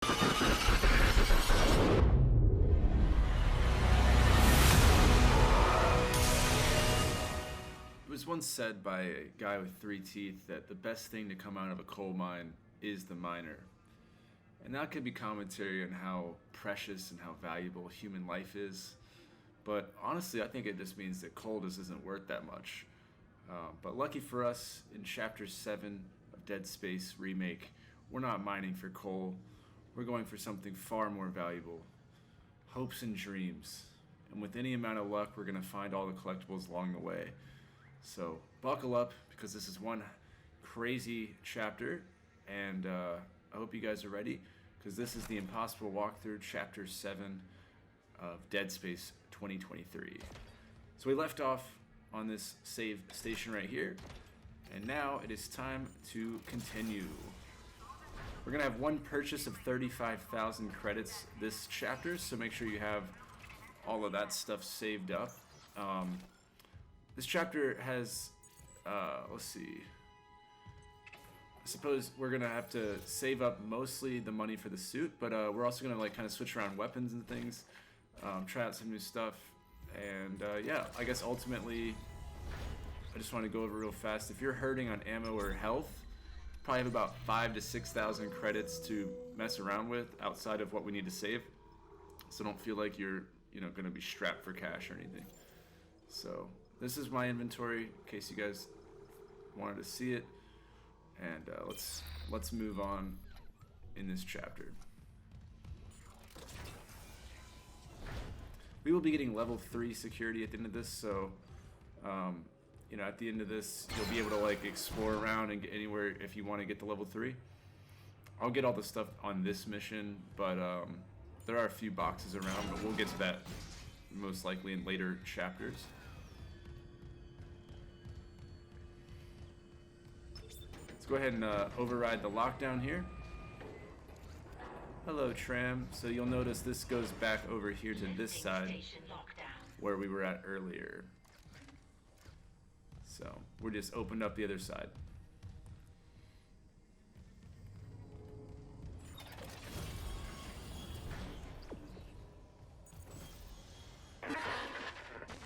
It was once said by a guy with 3 teeth that the best thing to come out of a coal mine is the miner. And that could be commentary on how precious and how valuable human life is. But honestly, I think it just means that coal just isn't worth that much. But lucky for us, in Chapter 7 of Dead Space Remake, we're not mining for coal. We're going for something far more valuable. Hopes and dreams. And with any amount of luck, we're going to find all the collectibles along the way. So buckle up, because this is one crazy chapter, and I hope you guys are ready, because this is the impossible walkthrough, Chapter 7 of Dead Space 2023. So we left off on this save station right here, and now it is time to continue. We're going to have one purchase of 35,000 credits this chapter, so make sure you have all of that stuff saved up. This chapter has, let's see, I suppose we're going to have to save up mostly the money for the suit, but we're also going to like kind of switch around weapons and things, try out some new stuff, and yeah, I guess ultimately, I just want to go over real fast. If you're hurting on ammo or health, probably have about 5,000 to 6,000 credits to mess around with outside of what we need to save, so don't feel like you're, going to be strapped for cash or anything. So this is my inventory, in case you guys wanted to see it, and let's move on in this chapter. We will be getting level 3 security at the end of this, so at the end of this, you'll be able to like explore around and get anywhere if you want to get to level 3. I'll get all the stuff on this mission, but there are a few boxes around, but we'll get to that most likely in later chapters. Let's go ahead and override the lockdown here. Hello, Tram. So you'll notice this goes back over here to this side where we were at earlier. So we're just opened up the other side.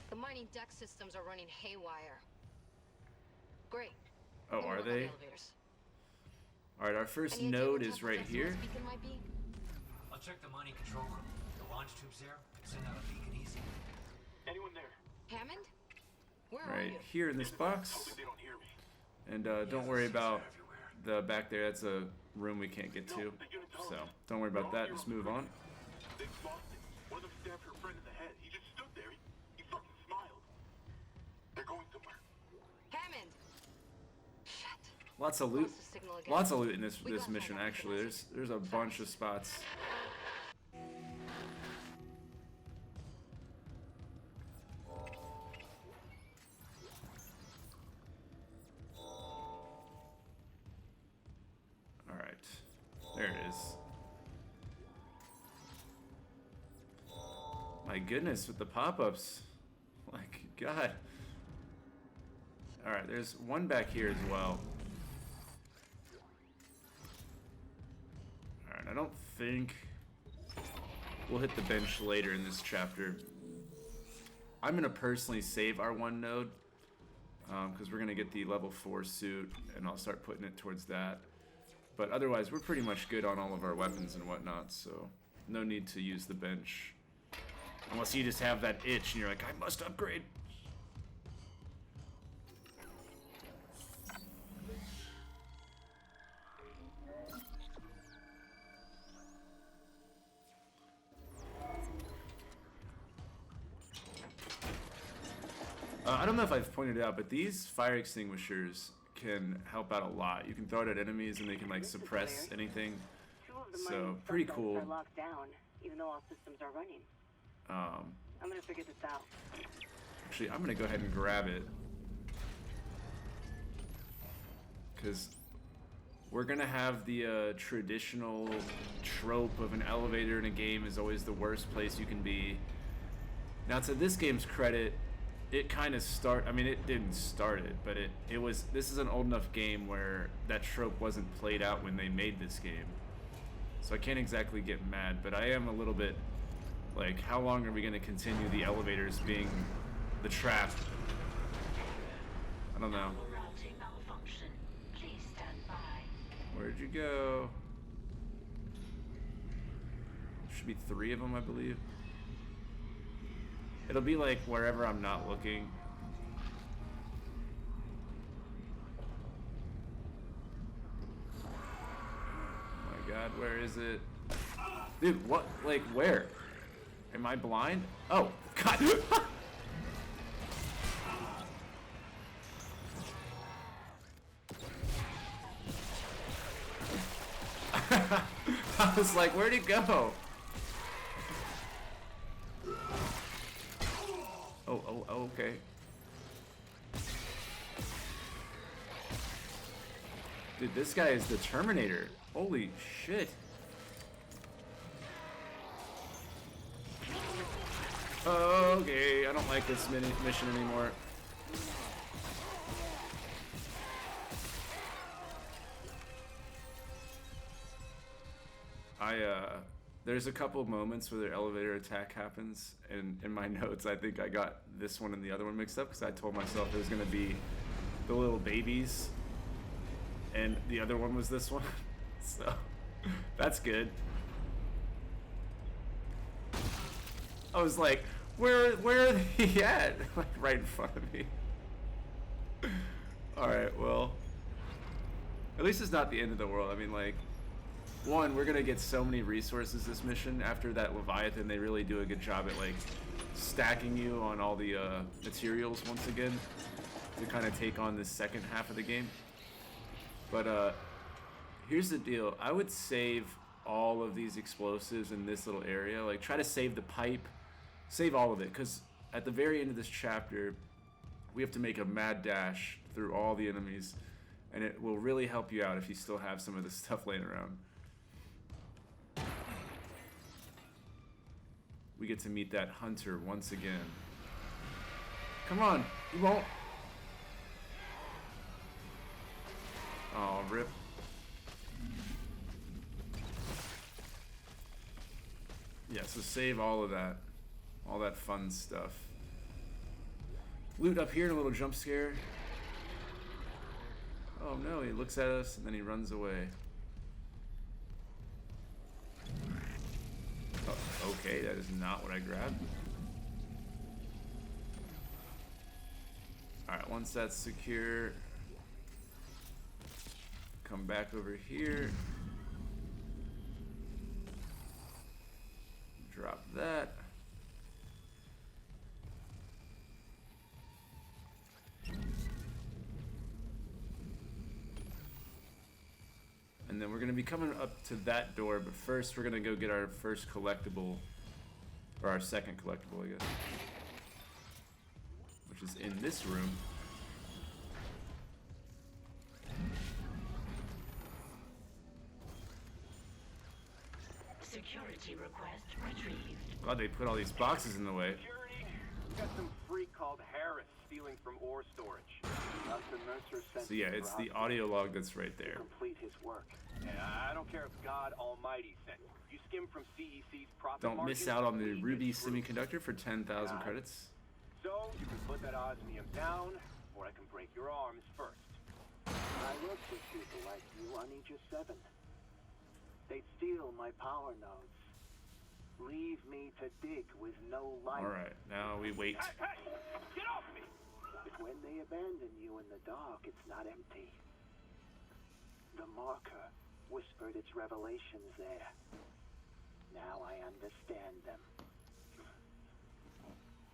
The mining deck systems are running haywire. Great. Oh, are they? Alright, our first node is right here. I'll check the mining control room. The launch tubes there can send out a beacon easy. Anyone there? Hammond? Where are Right you? here in this box. They don't hear me. And don't worry about the back there. That's a room we can't get to. So don't worry about that. Just move on. They've lost it. One of them stabbed her friend in the head. He just stood there. He fucking smiled. They're going somewhere. Hammond! Shit. Lots of loot. Lost the signal again. Lots of loot in this We gotta mission find out actually. what it is. There's a bunch of spots. Alright. There it is. My goodness, with the pop-ups. Like, God. Alright, there's one back here as well. Alright, I don't think we'll hit the bench later in this chapter. I'm going to personally save our one node, because we're going to get the level 4 suit, and I'll start putting it towards that. But otherwise, we're pretty much good on all of our weapons and whatnot, so no need to use the bench. Unless you just have that itch and you're like, I must upgrade. I don't know if I've pointed it out, but these fire extinguishers can help out a lot. You can throw it at enemies and they can like suppress anything. So pretty cool. Are locked down, even though all systems are running. I'm gonna figure this out. Actually, I'm gonna go ahead and grab it, because we're gonna have the traditional trope of an elevator in a game is always the worst place you can be. Now, to this game's credit, it kind of it didn't start it, but this is an old enough game where that trope wasn't played out when they made this game. So I can't exactly get mad, but I am a little bit like, how long are we going to continue the elevators being the trap? I don't know. Where'd you go? Should be 3 of them, I believe. It'll be like wherever I'm not looking. Oh my god, where is it? Dude, what? Like, where? Am I blind? Oh, god. I was like, where'd he go? Oh, okay. Dude, this guy is the Terminator. Holy shit. Okay, I don't like this mission anymore. There's a couple of moments where the elevator attack happens, and in my notes, I think I got this one and the other one mixed up because I told myself it was going to be the little babies, and the other one was this one. So, that's good. I was like, where are they at? Like, right in front of me. Alright, well, at least it's not the end of the world. I mean, like, one, we're gonna get so many resources this mission. After that Leviathan, they really do a good job at like stacking you on all the materials once again to kind of take on this second half of the game. But here's the deal. I would save all of these explosives in this little area. Like, try to save the pipe, save all of it, because at the very end of this chapter, we have to make a mad dash through all the enemies, and it will really help you out if you still have some of this stuff laying around. We get to meet that hunter once again. Come on, you won't. Oh, rip. Yeah, so save all of that. All that fun stuff. Loot up here, and a little jump scare. Oh no, he looks at us and then he runs away. Oh, okay, that is not what I grabbed. Alright, once that's secure, come back over here. Drop that. And then we're going to be coming up to that door, but first we're going to go get our first collectible, or our second collectible, I guess, which is in this room. Security request retrieved. God, they put all these boxes in the way. Security, we got some freak called Harris stealing from ore storage. So yeah, it's the audio log that's right there. Complete his work. Yeah, I don't care if God Almighty sent you. You skim from CEC's profit Don't miss margin, out on the Ruby it's proof. semiconductor for 10,000 credits. So you can put that osmium down, or I can break your arms first. I work with people like you on Aegis 7. They steal my power nodes. Leave me to dig with no light. Alright, now we wait. Hey, get off me! When they abandon you in the dark, it's not empty. The marker whispered its revelations there. Now I understand them.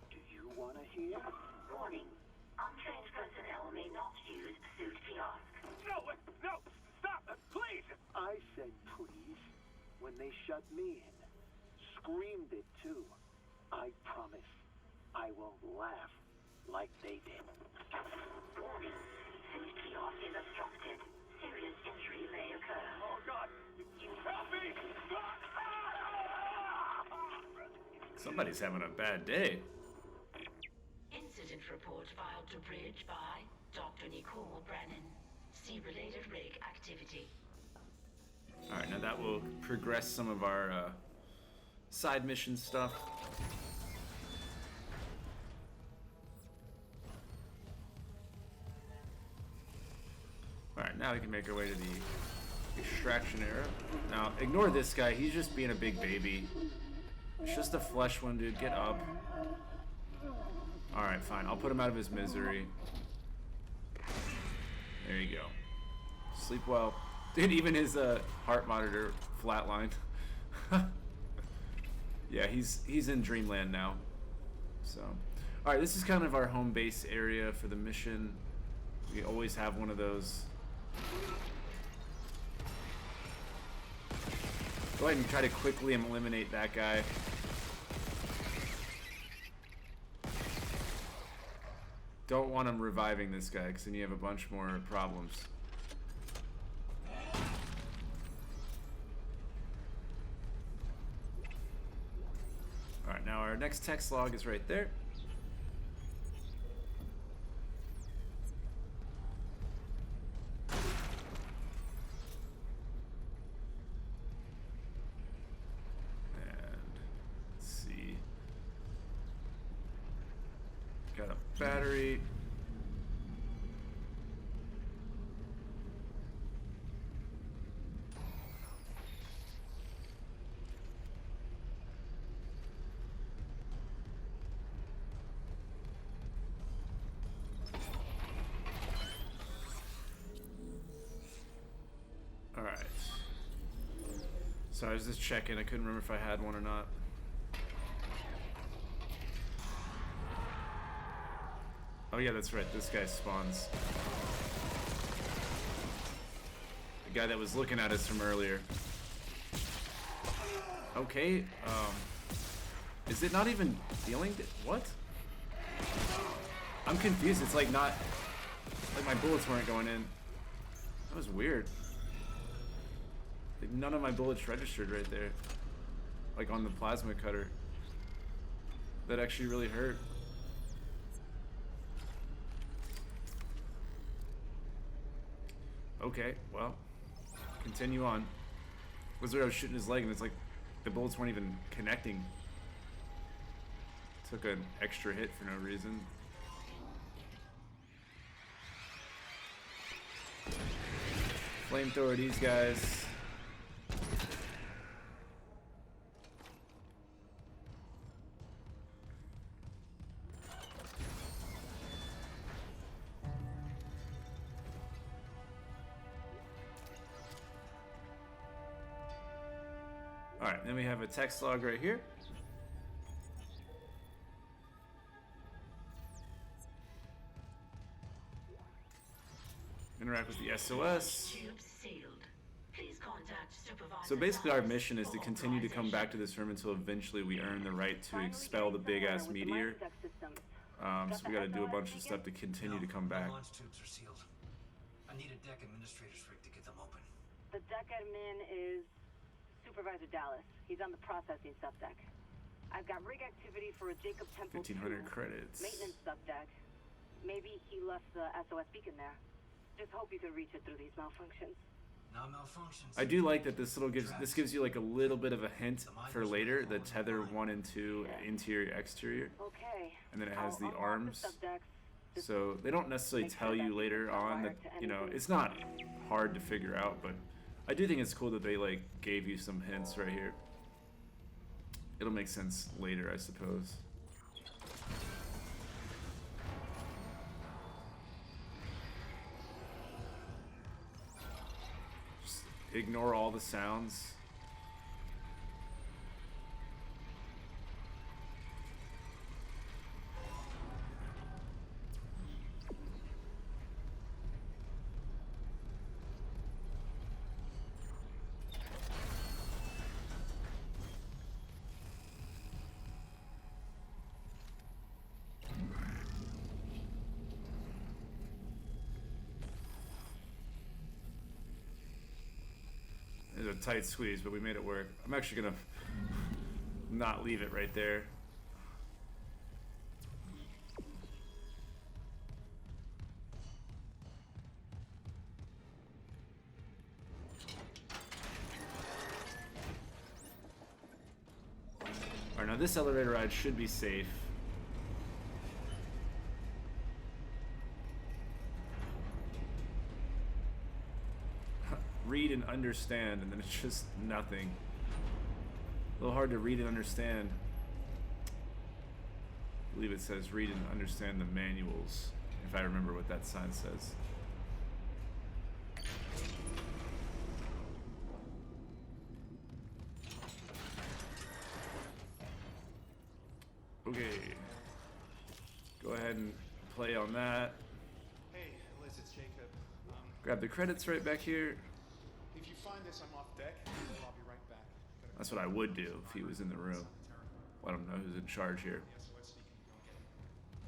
Do you want to hear? Warning. Untrained personnel may not use suit kiosk. No, stop, please! I said please when they shut me in. Screamed it too. I promise I won't laugh like they did. Warning. Suit kiosk is obstructed. Serious injury may occur. Oh God, help me! Somebody's having a bad day. Incident report filed to Bridge by Dr. Nicole Brennan. See related rig activity. Alright, now that will progress some of our side mission stuff. Alright, now we can make our way to the extraction area. Now, ignore this guy. He's just being a big baby. It's just a flesh one, dude. Get up. Alright, fine. I'll put him out of his misery. There you go. Sleep well. Dude, even his heart monitor flatlined. Yeah, he's in dreamland now. So, alright, this is kind of our home base area for the mission. We always have one of those. Go ahead and try to quickly eliminate that guy. Don't want him reviving this guy, because then you have a bunch more problems. Alright, now our next text log is right there. Battery. All right. So I was just checking. I couldn't remember if I had one or not. Oh yeah, that's right. This guy spawns. The guy that was looking at us from earlier. Okay. Is it not even dealing? What? I'm confused. It's like not. Like my bullets weren't going in. That was weird. Like none of my bullets registered right there. Like on the plasma cutter. That actually really hurt. Okay, well, continue on. Was where I was shooting his leg and it's like the bullets weren't even connecting. Took an extra hit for no reason. Flamethrower these guys. Alright, then we have a text log right here. Interact with the SOS. So basically our mission is to continue to come back to this room until eventually we earn the right to expel the big ass meteor. So we gotta do a bunch of stuff to continue to come back. The launch tubes are sealed. I need a deck administrator's rig to get them open. The deck admin is Supervisor Dallas. He's on the processing subdeck. I've got rig activity for a Jacob Temple 1,500 2 credits. maintenance subdeck. Maybe he left the SOS beacon there. Just hope you can reach it through these malfunctions. Now malfunctions. I do like that this gives you like a little bit of a hint for later. The tether 1 and 2 interior exterior. Okay. And then it has the arms. So they don't necessarily tell you later on that, you know, it's not hard to figure out, but I do think it's cool that they like gave you some hints right here. It'll make sense later, I suppose. Just ignore all the sounds. A tight squeeze, but we made it work. I'm actually gonna not leave it right there. Alright, now this elevator ride should be safe. Read and understand, and then it's just nothing. A little hard to read and understand. I believe it says read and understand the manuals, if I remember what that sign says. Okay. Go ahead and play on that. Hey, Liz, it's Jacob. Grab the credits right back here. If you find this, I'm off deck. I'll be right back. That's what I would do if he was in the room. Let him know who's in charge here. Yeah, so let's sneak and go get it.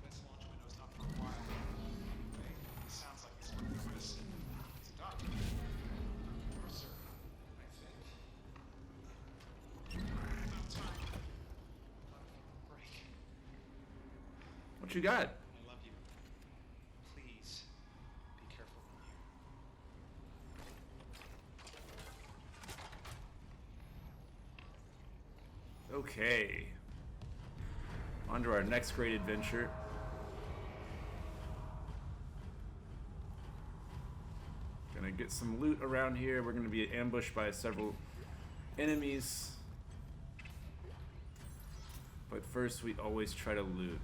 This launch window's not for a while. Hey, it sounds like it's working for us. It's a doc. Mercer, I think. About time. Break. What you got? I love you. Please, be careful in here. Okay. On to our next great adventure. Gonna get some loot around here. We're gonna be ambushed by several enemies. But first, we always try to loot.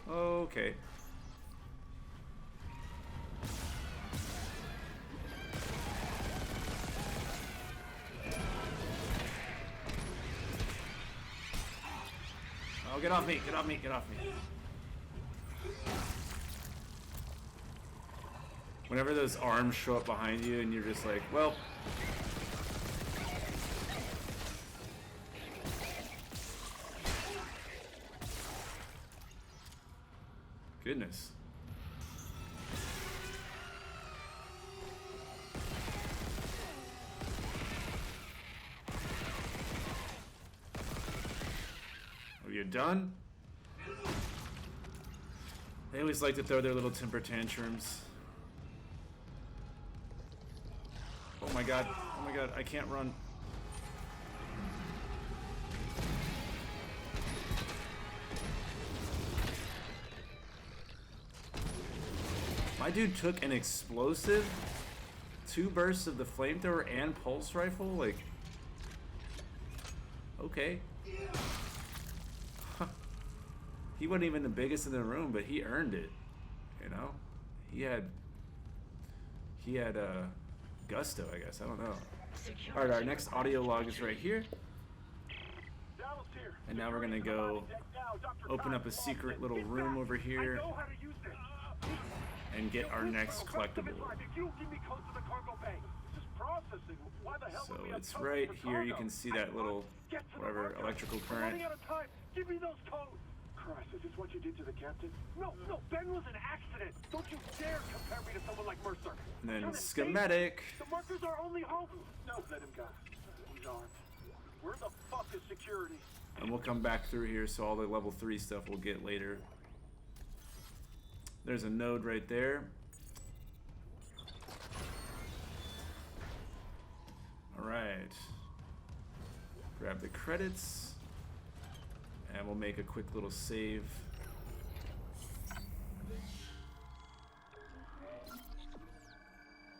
Okay. Oh, get off me, get off me, get off me. Whenever those arms show up behind you and you're just like, well. Goodness. Are you done? They always like to throw their little temper tantrums. Oh my god, I can't run. My dude took an explosive, 2 bursts of the flamethrower and pulse rifle, like, okay. He wasn't even the biggest in the room, but he earned it, you know? He had gusto, I guess, I don't know. Alright, our next audio log is right here. And now we're gonna go open up a secret little room over here and get our next collectible. So it's right here. You can see that little, whatever, electrical current. Give me those codes. Christ, is this what you did to the captain? No, Ben was an accident. Don't you dare compare me to someone like Mercer. And then schematic. The markers are only hope. No, let him go. He's armed. Where the fuck is security? And we'll come back through here, so all the level 3 stuff we'll get later. There's a node right there. Alright. Grab the credits. And we'll make a quick little save.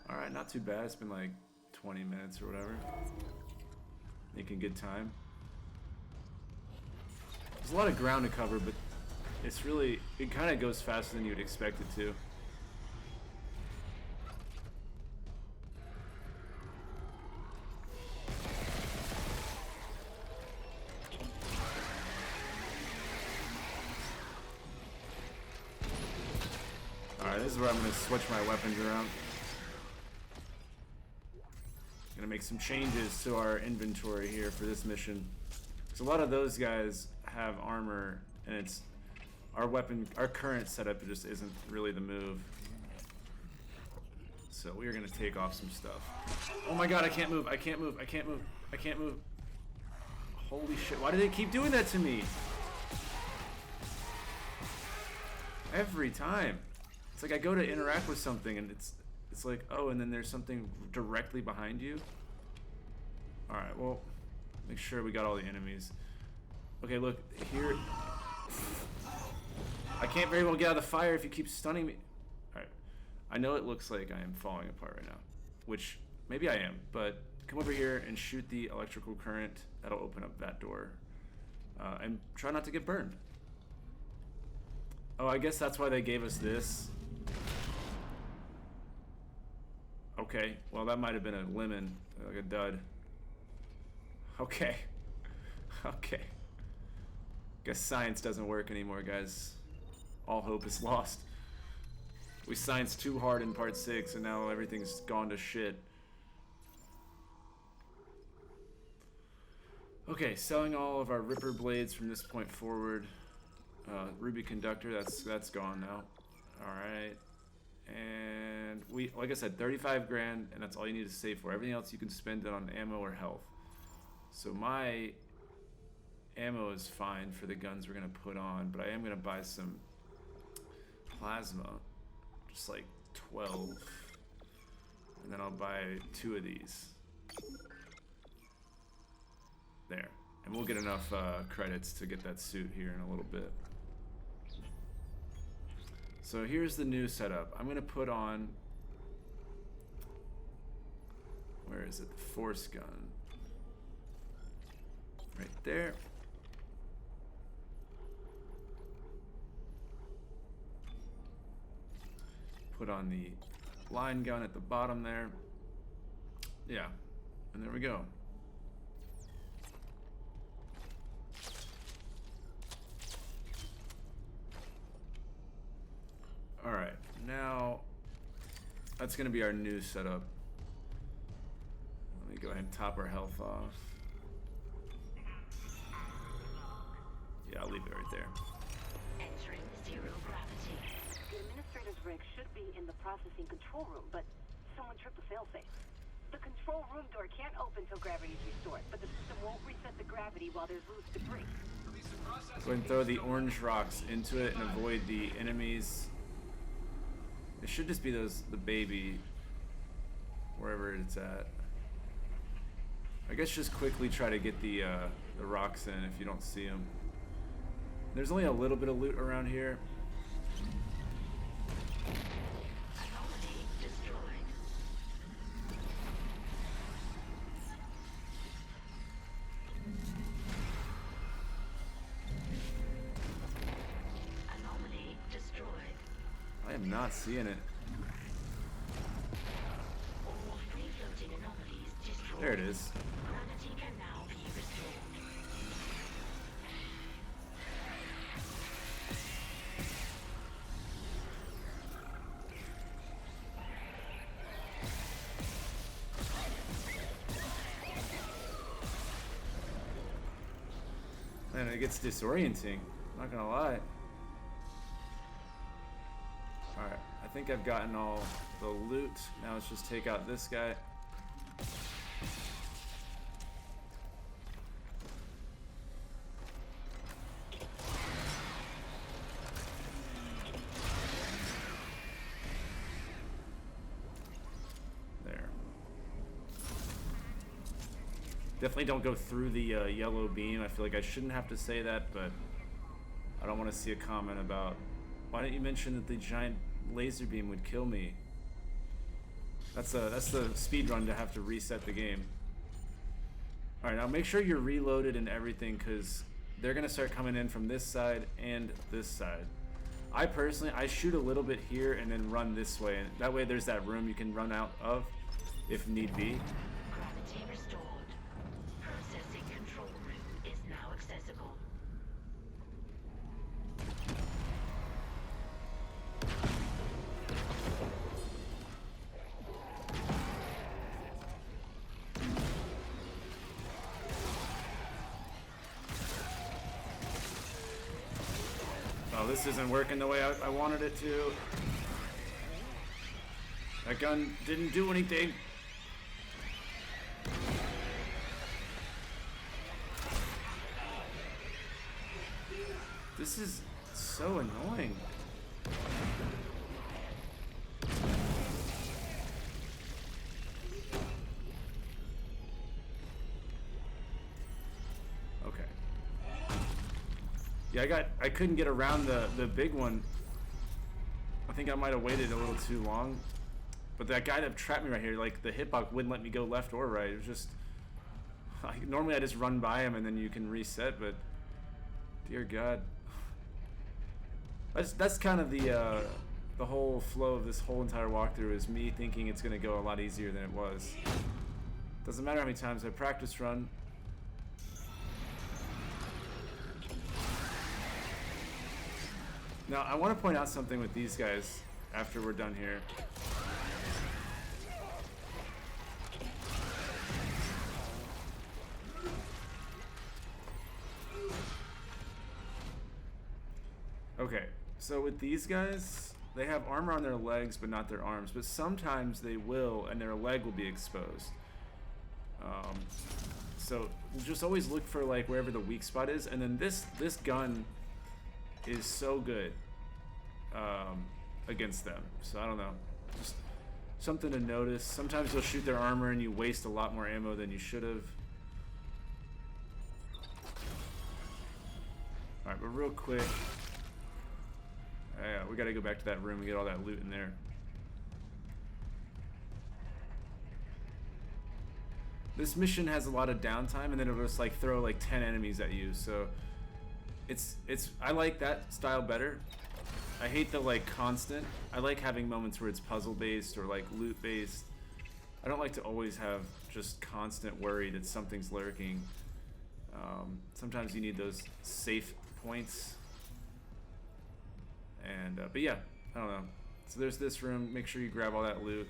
Alright, not too bad. It's been like 20 minutes or whatever. Making good time. There's a lot of ground to cover, but it's really, it kind of goes faster than you'd expect it to. Alright, this is where I'm going to switch my weapons around. Gonna make some changes to our inventory here for this mission. Because a lot of those guys have armor, and it's our current setup just isn't really the move. So we are gonna take off some stuff. Oh my god, I can't move, I can't move, I can't move, I can't move. Holy shit, why do they keep doing that to me? Every time. It's like I go to interact with something and it's like, oh, and then there's something directly behind you. Alright, well, make sure we got all the enemies. Okay, look, here. I can't very well get out of the fire if you keep stunning me. Alright. I know it looks like I am falling apart right now, which maybe I am, but come over here and shoot the electrical current. That'll open up that door. And try not to get burned. Oh, I guess that's why they gave us this. Okay, well that might have been a lemon, like a dud. Okay. Okay. Guess science doesn't work anymore, guys. All hope is lost. We scienced too hard in part 6 and now everything's gone to shit. Okay, selling all of our Ripper blades from this point forward. Ruby conductor, that's gone now. Alright. And we, like I said, 35 grand, and that's all you need to save for. Everything else you can spend it on ammo or health. So my ammo is fine for the guns we're gonna put on, but I am gonna buy some plasma, just like 12, and then I'll buy 2 of these. There, and we'll get enough credits to get that suit here in a little bit. So here's the new setup. I'm gonna put on, where is it? The force gun. Right there. Put on the line gun at the bottom there. Yeah, and there we go. Alright, now that's gonna be our new setup. Let me go ahead and top our health off. Yeah, I'll leave it right there. Entering zero gravity. The administrator's rig should be in the processing control room, but someone tripped the failsafe. The control room door can't open till gravity's restored, but the system won't reset the gravity while there's loose debris. Go ahead and throw the orange rocks into it and avoid the enemies. It should just be the baby, wherever it's at. I guess just quickly try to get the rocks in if you don't see them. There's only a little bit of loot around here. Anomaly destroyed. Anomaly destroyed. I am not seeing it. All free-floating anomalies destroyed. There it is. Gravity can now be restored. Man, it gets disorienting. I'm not gonna lie. Alright, I think I've gotten all the loot. Now let's just take out this guy. There. Definitely don't go through the yellow beam. I feel like I shouldn't have to say that, but I don't want to see a comment about, why didn't you mention that the giant laser beam would kill me? That's the speed run to have to reset the game. Alright, now make sure you're reloaded and everything, because they're going to start coming in from this side and this side. I personally, I shoot a little bit here and then run this way, and that way there's that room you can run out of if need be. Gravity restored. Processing control room is now accessible. Oh, this isn't working the way I wanted it to. That gun didn't do anything. This is so annoying. Okay. Yeah, I couldn't get around the big one. I think I might have waited a little too long. But that guy that trapped me right here, like the hitbox wouldn't let me go left or right. It was just normally I just run by him and then you can reset, but dear God. That's kind of the whole flow of this whole entire walkthrough is me thinking it's gonna go a lot easier than it was. Doesn't matter how many times I practice run. Now I want to point out something with these guys after we're done here. Okay, so with these guys, they have armor on their legs but not their arms, but sometimes they will and their leg will be exposed. So just always look for like wherever the weak spot is, and then this gun is so good against them. So I don't know, just something to notice. Sometimes they'll shoot their armor and you waste a lot more ammo than you should have. Alright, but real quick, yeah, we gotta go back to that room and get all that loot in there. This mission has a lot of downtime, and then it'll just like throw like 10 enemies at you. So it's I like that style better. I hate the like constant. I like having moments where it's puzzle based or like loot based. I don't like to always have just constant worry that something's lurking. Sometimes you need those safe points. And but yeah, I don't know. So there's this room. Make sure you grab all that loot.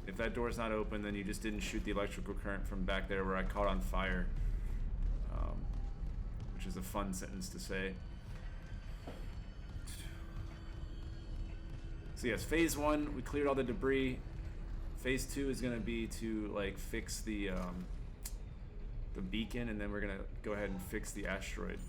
If that door's not open, then you just didn't shoot the electrical current from back there where I caught on fire. Which is a fun sentence to say. So yes, phase 1, we cleared all the debris. Phase 2 is gonna be to like fix the beacon, and then we're gonna go ahead and fix the asteroid.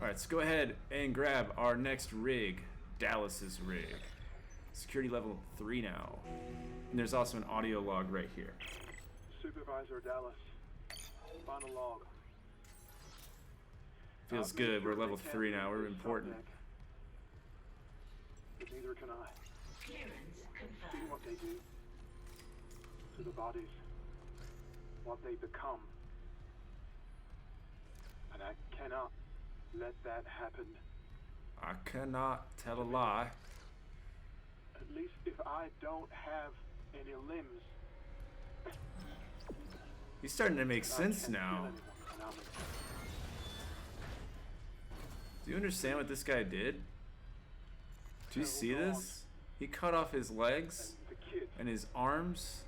Alright, let's go ahead and grab our next rig, Dallas's rig. Security level 3 now. And there's also an audio log right here. Supervisor Dallas, final log. Feels good, we're level 3 now, we're important. But neither can I. See what they do to the bodies, what they become. And I cannot let that happen. I cannot tell a lie. At least if I don't have any limbs. He's starting to make sense now. Do you understand what this guy did? Do you see this? He cut off his legs and his arms.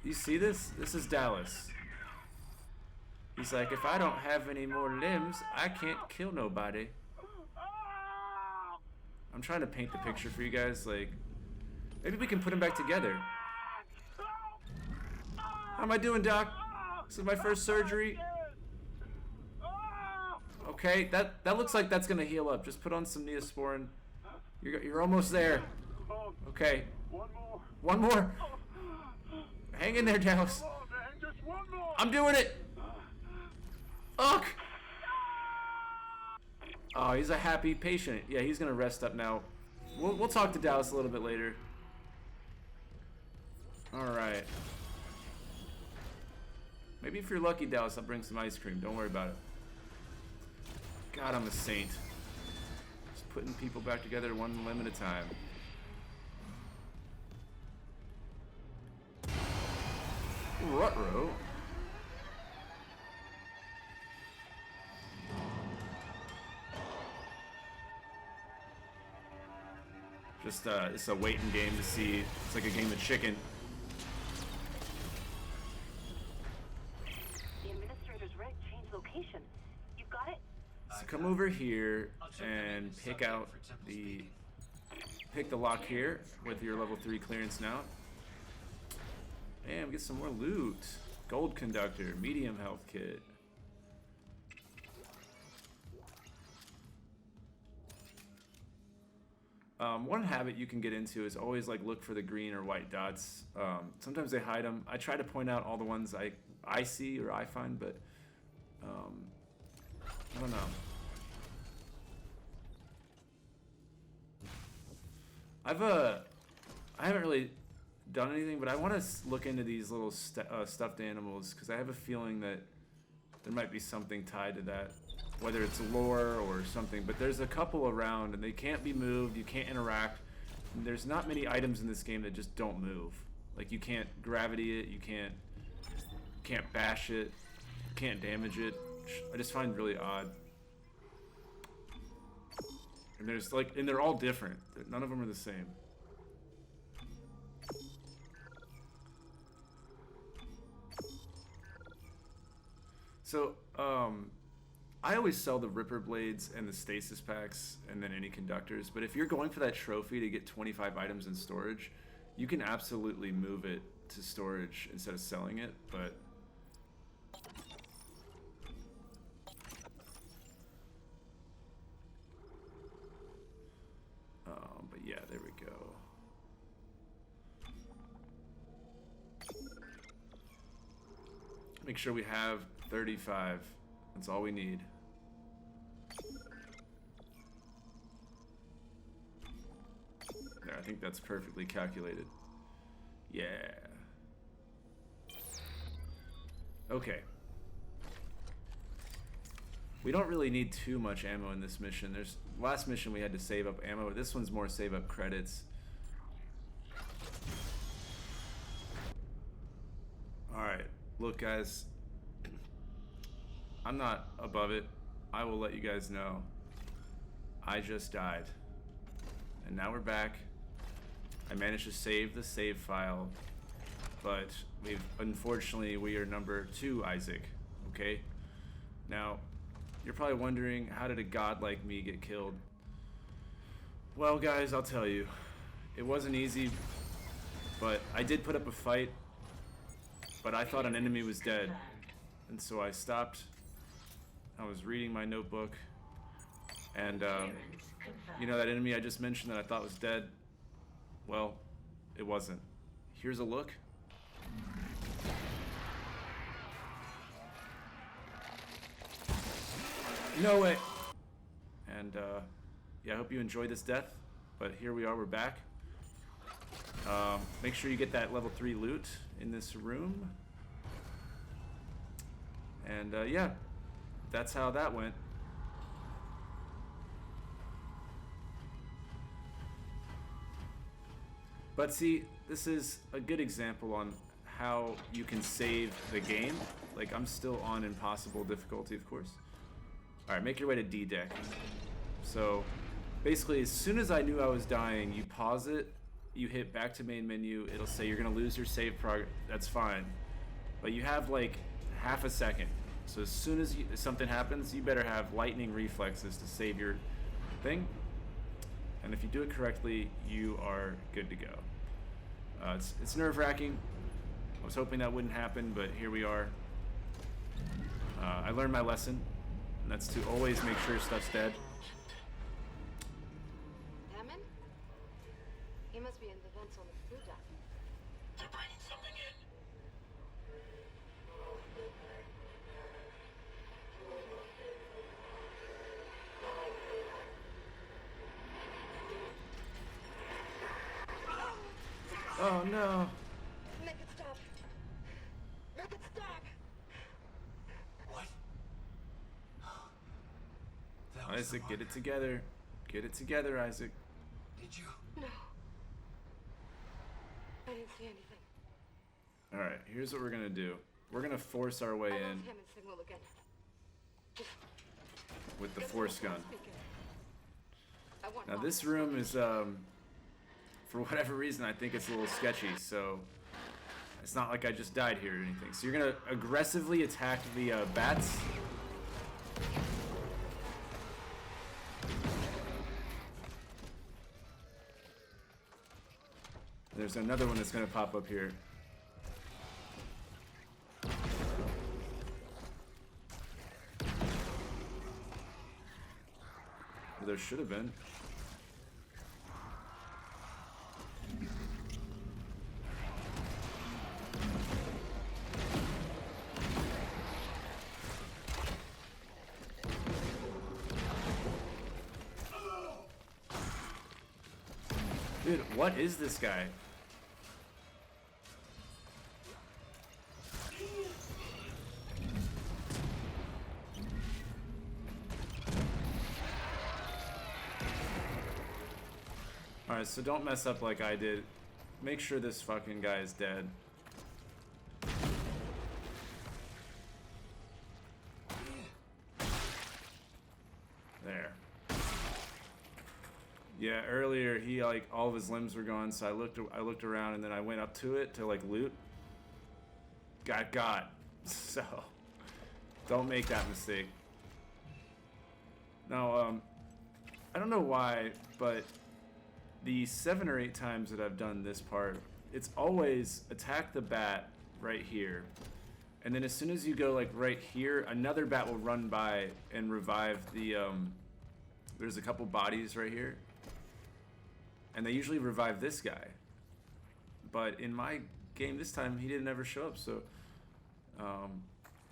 You see this? This is Dallas. He's like, if I don't have any more limbs, I can't kill nobody. I'm trying to paint the picture for you guys. Like, maybe we can put them back together. How am I doing, Doc? This is my first surgery. Okay, that looks like that's gonna heal up. Just put on some Neosporin. You're almost there. Okay. One more. Hang in there, Dallas. I'm doing it. Ugh. Oh, he's a happy patient. Yeah, he's gonna rest up now. We'll talk to Dallas a little bit later. All right. Maybe if you're lucky, Dallas, I'll bring some ice cream. Don't worry about it. God, I'm a saint. Just putting people back together one limb at a time. Ruh-roh. Just it's a waiting game to see. It's like a game of chicken. location. You got it? So come over here and pick out pick the lock here with your level 3 clearance now. And we get some more loot. Gold conductor, medium health kit. One habit you can get into is always like look for the green or white dots. Sometimes they hide them. I try to point out all the ones I see or I find, but I don't know. I haven't really done anything, but I want to look into these little stuffed animals because I have a feeling that there might be something tied to that, whether it's lore or something. But there's a couple around, and they can't be moved. You can't interact. And there's not many items in this game that just don't move. Like you can't gravity it. You can't bash it. You can't damage it. I just find really odd. And and they're all different. None of them are the same. So, I always sell the Ripper Blades and the Stasis Packs and then any conductors, but if you're going for that trophy to get 25 items in storage, you can absolutely move it to storage instead of selling it, but... but yeah, there we go. Make sure we have 35. That's all we need. There, I think that's perfectly calculated. Yeah. Okay. We don't really need too much ammo in this mission. Last mission we had to save up ammo. This one's more save up credits. Alright. Look, guys. I'm not above it. I will let you guys know. I just died. And now we're back. I managed to save the save file. But unfortunately, we are number 2 Isaac. Okay? Now, you're probably wondering, how did a god like me get killed? Well, guys, I'll tell you. It wasn't easy, but I did put up a fight. But I thought an enemy was dead. And so I stopped. I was reading my notebook. And, you know that enemy I just mentioned that I thought was dead? Well, it wasn't. Here's a look. No way! And, yeah, I hope you enjoyed this death. But here we are, we're back. Make sure you get that level 3 loot in this room. And, yeah, that's how that went. But see, this is a good example on how you can save the game. Like, I'm still on impossible difficulty, of course. Alright, make your way to D-Deck. So, basically, as soon as I knew I was dying, you pause it, you hit back to main menu, it'll say you're gonna lose your save progress. That's fine. But you have, like, half a second. So as soon as something happens, you better have lightning reflexes to save your thing. And if you do it correctly, you are good to go. It's nerve-wracking. I was hoping that wouldn't happen, but here we are. I learned my lesson, and that's to always make sure stuff's dead. Hammond? He must be in the vents on the food deck. They're bringing something in. Oh no! Make it stop! Make it stop! What? That was Isaac, the get it marker. together. Get it together, Isaac. Did you? No. I didn't see anything. Alright, here's what we're gonna do. We're gonna force our way I in lost Hammond's signal again. Just with the get force someone gun. speaking. I want Now Mom. this room is, for whatever reason, I think it's a little sketchy, so it's not like I just died here or anything. So you're gonna aggressively attack the bats, There's another one that's gonna pop up here. Well, there should have been. Dude, what is this guy? Alright, so don't mess up like I did. Make sure this fucking guy is dead. There. Yeah, earlier he like all of his limbs were gone, so I looked around and then I went up to it to like loot. Got. So don't make that mistake. Now, I don't know why, but the 7 or 8 times that I've done this part, it's always attack the bat right here. And then as soon as you go like right here, another bat will run by and revive the, there's a couple bodies right here. And they usually revive this guy. But in my game this time, he didn't ever show up, so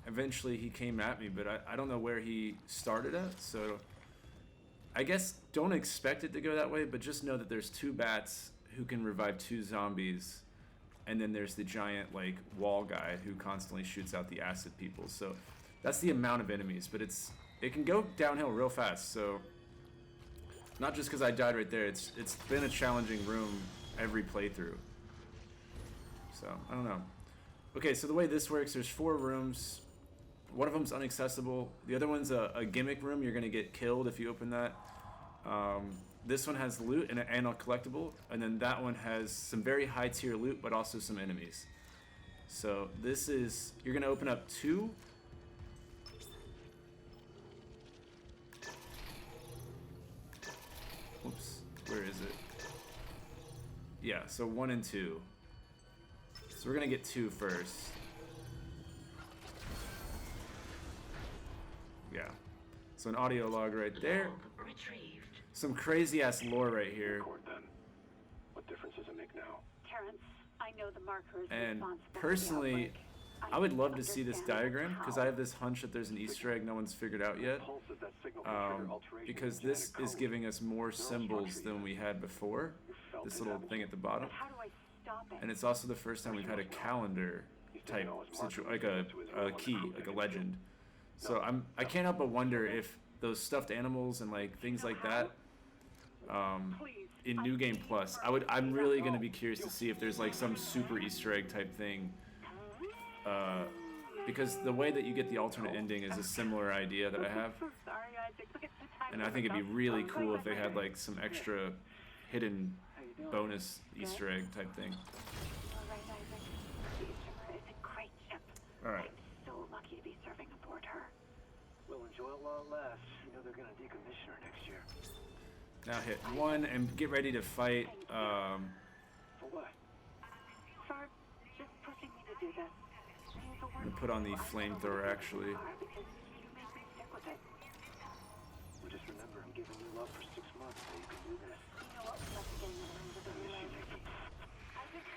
eventually he came at me, but I don't know where he started at, so I guess don't expect it to go that way, but just know that there's 2 bats who can revive 2 zombies, and then there's the giant like wall guy who constantly shoots out the acid people. So that's the amount of enemies, but it can go downhill real fast. So not just because I died right there, it's been a challenging room every playthrough. So I don't know. Okay, so the way this works, there's 4 rooms. One of them's inaccessible. The other one's a gimmick room. You're gonna get killed if you open that. This one has loot and a collectible, and then that one has some very high tier loot, but also some enemies. So this is, you're gonna open up 2. Whoops, where is it? Yeah, so 1 and 2. So we're gonna get 2 first. Yeah. So an audio log right there. Retrieved. Some crazy ass lore right here. Record then. What difference does it make now? Terrence, I know the marker is And responsible for the personally, outbreak. I would love to see this understand diagram because how. I have this hunch that there's an Easter egg no one's figured out yet. Pulses that signal can trigger alteration Because in this genetic is code. giving us more symbols than we had before. You felt This it little happen. thing at the bottom. But how do I stop it? And it's also the first time we've had a calendar type like a key, like a legend. So I can't help but wonder if those stuffed animals and like things like that in New Game Plus, I'm really gonna be curious to see if there's like some super Easter egg type thing, because the way that you get the alternate ending is a similar idea that I have, So sorry, Isaac. Look at the time. and I think it'd be really cool if they had like some extra hidden bonus Easter egg type thing. All right, Isaac. The Easter is a great ship. All right. I'm so lucky to be serving aboard her. We'll enjoy it while it lasts. You know they're gonna decommission her next year. Now hit 1 and get ready to fight. For what? For just pushing me to do this. I'm gonna put on the flamethrower actually. Because you made me stick with it. Well, just remember, I'm giving you love for 6 months so you can do this. You know what? Let's get in the room with the relay. Isaac.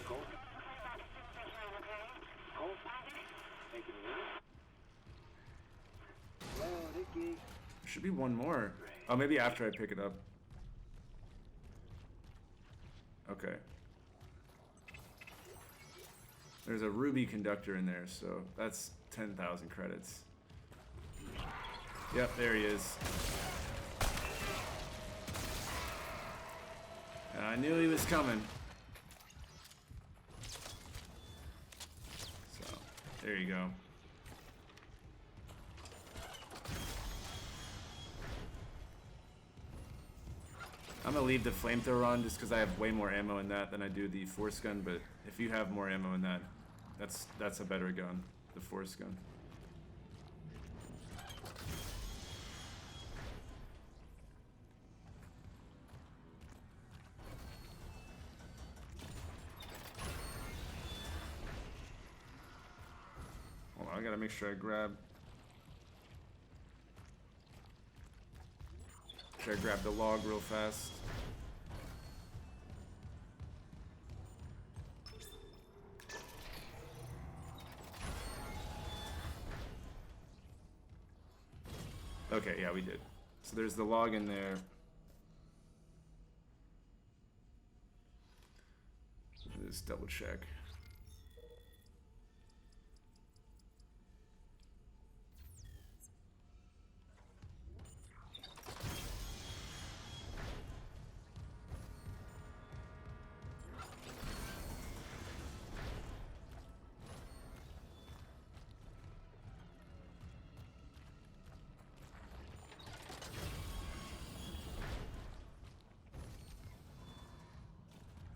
Cole? Cole? Hey, can you hear me? Hello, Nicky. Should be 1 more. Oh, maybe after I pick it up. Okay. There's a ruby conductor in there, so that's 10,000 credits. Yep, there he is. And I knew he was coming. So, there you go. I'm gonna leave the flamethrower on just because I have way more ammo in that than I do the force gun, but if you have more ammo in that, that's a better gun, the force gun. I gotta make sure I grab. Sure, I grab the log real fast. Okay, yeah, we did. So there's the log in there. Just double check.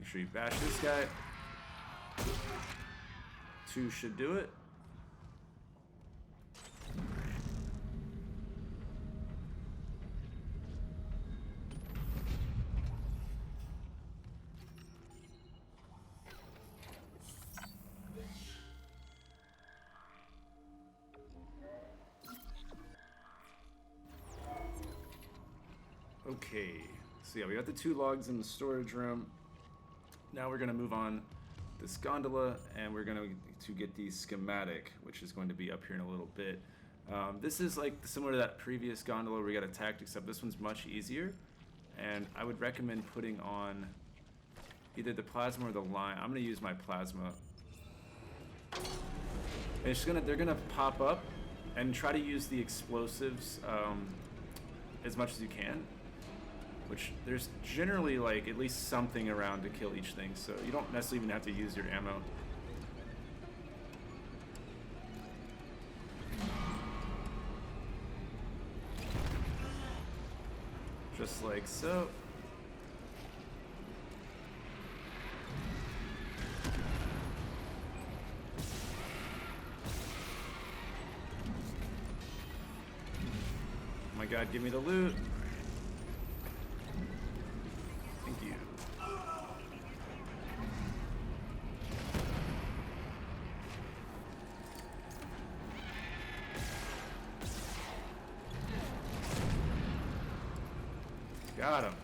Make sure you bash this guy. 2 should do it. Okay, so yeah, we got the 2 logs in the storage room. Now we're gonna move on this gondola, and we're going to get the schematic, which is going to be up here in a little bit. This is like similar to that previous gondola where we got attacked, except this one's much easier. And I would recommend putting on either the plasma or the line. I'm going to use my plasma. And it's they're gonna pop up, and try to use the explosives as much as you can. Which there's generally like at least something around to kill each thing, so you don't necessarily even have to use your ammo. Just like so. Oh my god, give me the loot. Got him.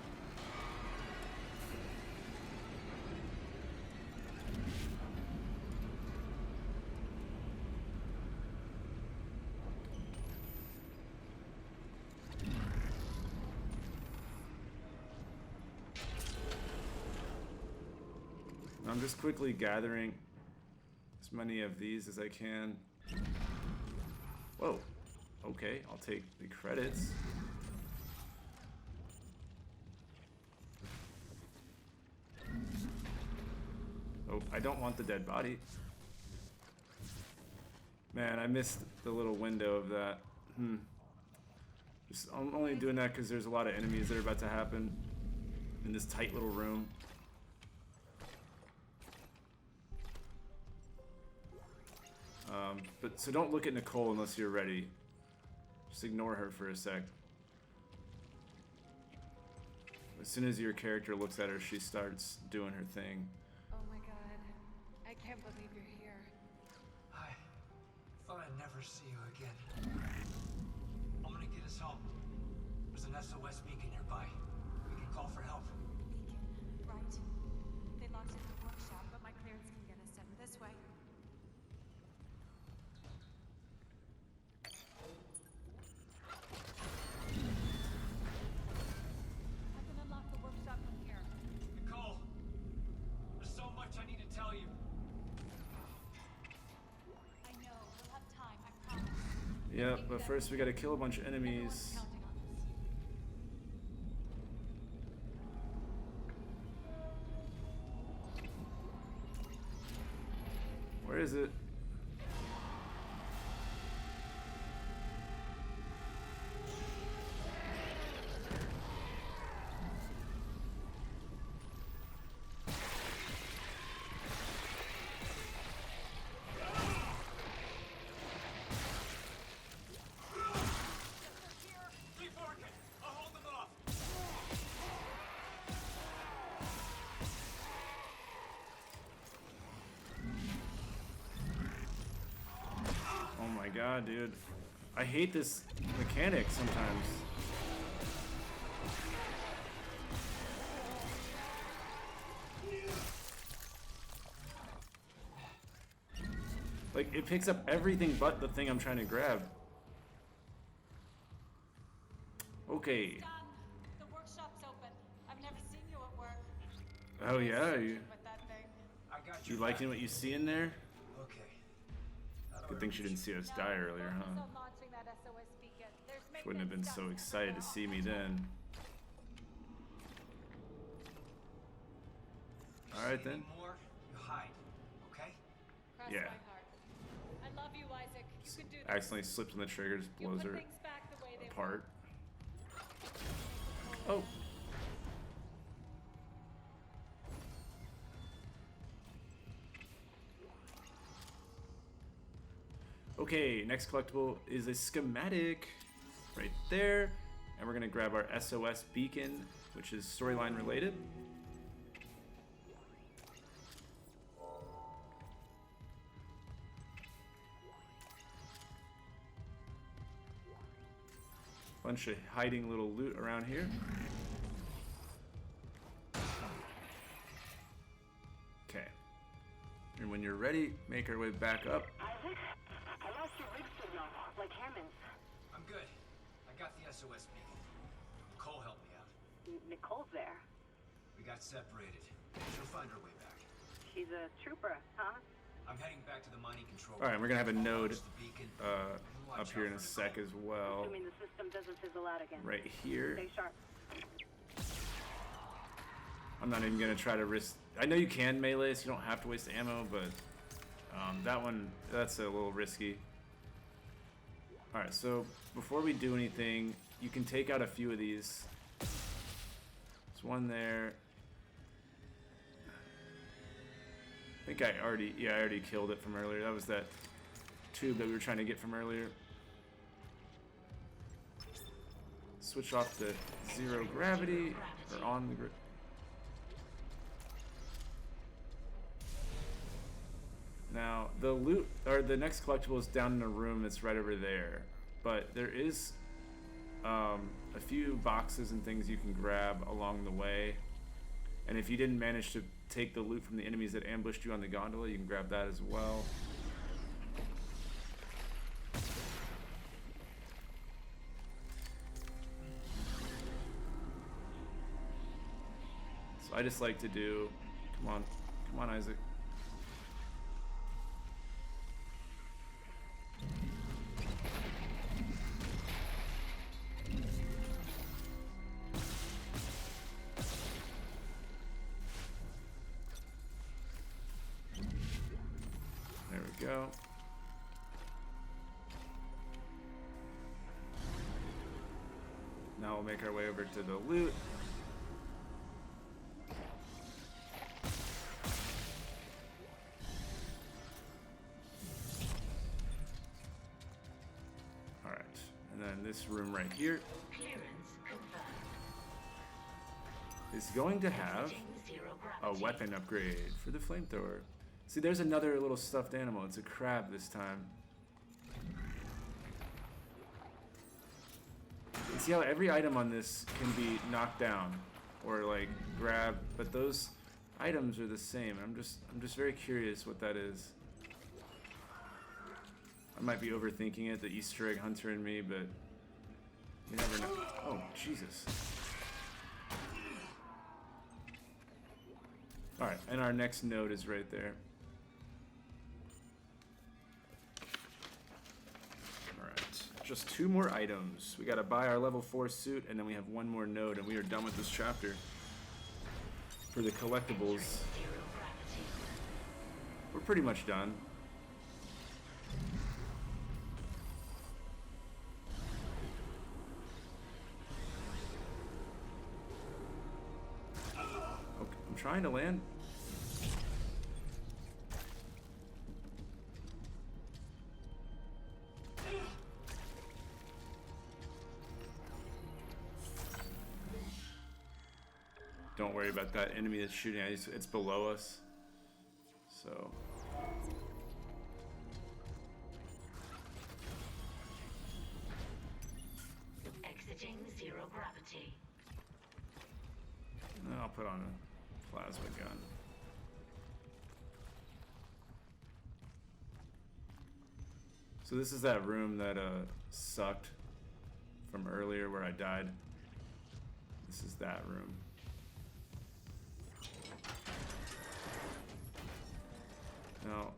I'm just quickly gathering as many of these as I can. Whoa. Okay, I'll take the credits. Oh, I don't want the dead body. Man, I missed the little window of that. I'm only doing that because there's a lot of enemies that are about to happen in this tight little room. So don't look at Nicole unless you're ready. Just ignore her for a sec. As soon as your character looks at her, she starts doing her thing. Oh my god. I can't believe you're here. I thought I'd never see you again. I'm gonna get us home. There's an SOS beacon nearby. We can call for help. Beacon, right. They locked it in the workshop, but my clearance can get us in this way. I can unlock the workshop from here. Nicole, there's so much I need to tell you. I know, we'll have time, I promise. Yeah, but first we gotta kill a bunch of enemies. Everyone's counting on us. Where is it? Keep working. I'll hold them off. god, dude. I hate this mechanic sometimes. Like, it picks up everything but the thing I'm trying to grab. Okay. Done. The workshop's open. I've never seen you at work. Oh yeah, you With that thing. I got you. liking what you see in there? Okay. How do Good I thing she didn't see us die earlier, Focus huh? on launching that SOS beacon. There's She wouldn't have been maintenance so done. excited to see me then. Alright then. More, you hide, okay? Cross Yeah. my heart. I love you, Isaac. You can do this. Accidentally slips on the trigger, just You blows put her things back the way they apart. were. Oh. Okay, next collectible is a schematic right there. And we're gonna grab our SOS beacon, which is storyline related. Bunch of hiding little loot around here. Okay. And when you're ready, make our way back up. Isaac, I lost your rig signal, like Hammond's. I'm good. I got the SOS beacon. Nicole helped me out. Nicole's there. We got separated. She'll find her way back. She's a trooper, huh? I'm heading back to the mining control. All right, we're gonna have a node The beacon. up here in a sec as well. Assuming the system doesn't fizzle out again. Right here. Stay sharp. I'm not even gonna try to risk. I know you can melee, so you don't have to waste ammo, but that one, that's a little risky. All right, so before we do anything, you can take out a few of these. There's one there. I think I already killed it from earlier. That was that tube that we were trying to get from earlier. Switch off to zero gravity, or on the grid. Now, the loot, or the next collectible is down in a room that's right over there. But there is a few boxes and things you can grab along the way. And if you didn't manage to take the loot from the enemies that ambushed you on the gondola, you can grab that as well. So I just like to do, come on Isaac. There we go. Now we'll make our way over to the loot. All right, and then this room right here is going to have a weapon upgrade for the flamethrower. See, there's another little stuffed animal. It's a crab this time. You see how every item on this can be knocked down or like grabbed, but those items are the same. I'm just very curious what that is. I might be overthinking it, the Easter egg hunter in me, but you never know. Oh, Jesus. All right, and our next node is right there. Just 2 more items. We gotta buy our level 4 suit, and then we have 1 more node, and we are done with this chapter. For the collectibles, we're pretty much done. Okay, I'm trying to land. Don't worry about that enemy that's shooting at us. It's below us. So. gravity. I'll put on a plasma gun. So this is that room that sucked from earlier where I died. This is that room. Now,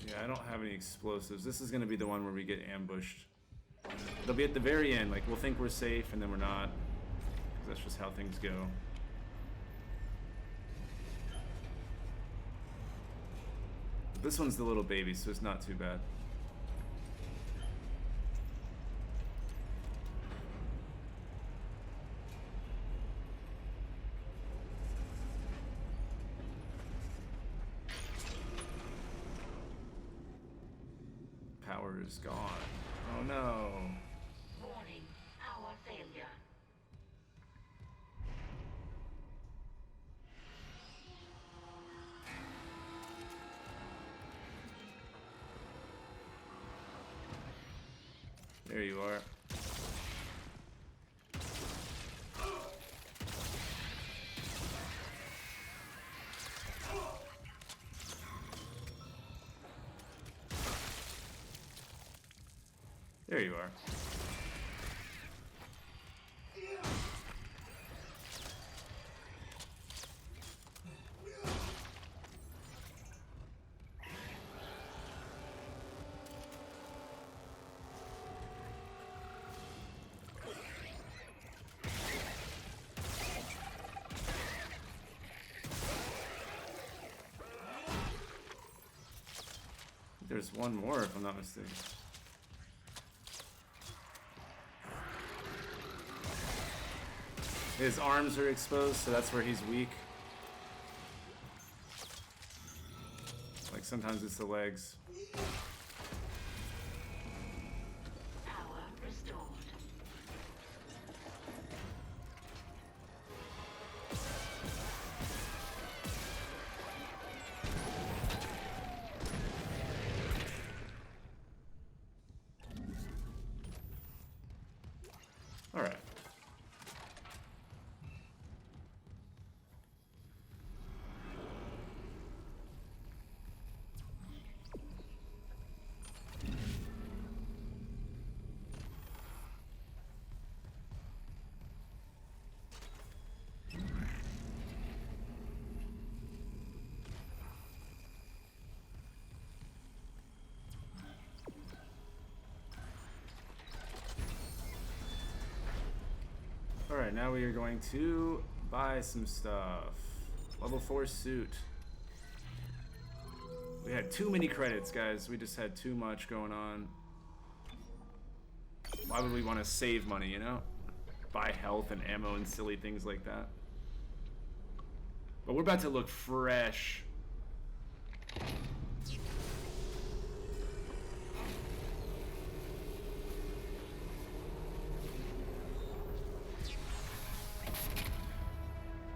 yeah, I don't have any explosives. This is gonna be the one where we get ambushed. They'll be at the very end, like we'll think we're safe and then we're not. 'Cause that's just how things go. But this one's the little baby, so it's not too bad. Power is gone. Oh no. Warning, power failure. There you are. There you are. There's one more if I'm not mistaken. His arms are exposed, so that's where he's weak. Like sometimes it's the legs. Power restored. All right. Alright, now we are going to buy some stuff. Level 4 suit. We had too many credits, guys. We just had too much going on. Why would we want to save money, you know? Buy health and ammo and silly things like that. But we're about to look fresh.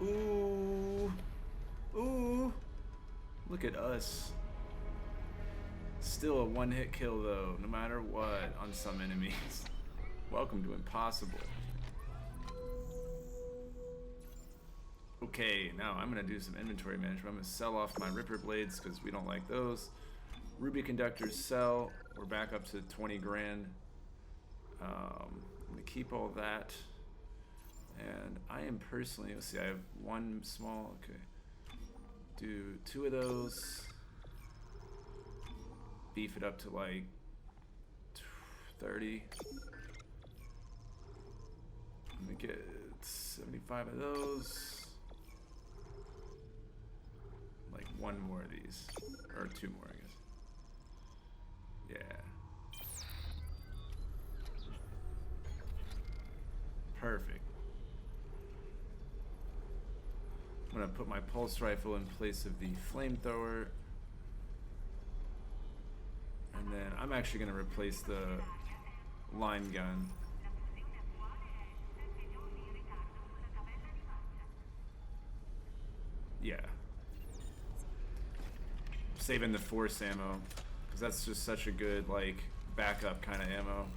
Ooh. Ooh. Look at us. Still a one-hit kill though, no matter what, on some enemies. Welcome to impossible. Okay, now I'm gonna do some inventory management. I'm gonna sell off my Ripper blades because we don't like those. Ruby conductors sell. We're back up to 20 grand. I'm gonna keep all that. And I am personally, let's see, I have one small, okay. Do 2 of those. Beef it up to like 30. Let me get 75 of those. Like 1 more of these. Or 2 more, I guess. Yeah. Perfect. I'm gonna put my pulse rifle in place of the flamethrower. And then I'm actually gonna replace the line gun. Yeah. Saving the force ammo, because that's just such a good, like, backup kind of ammo.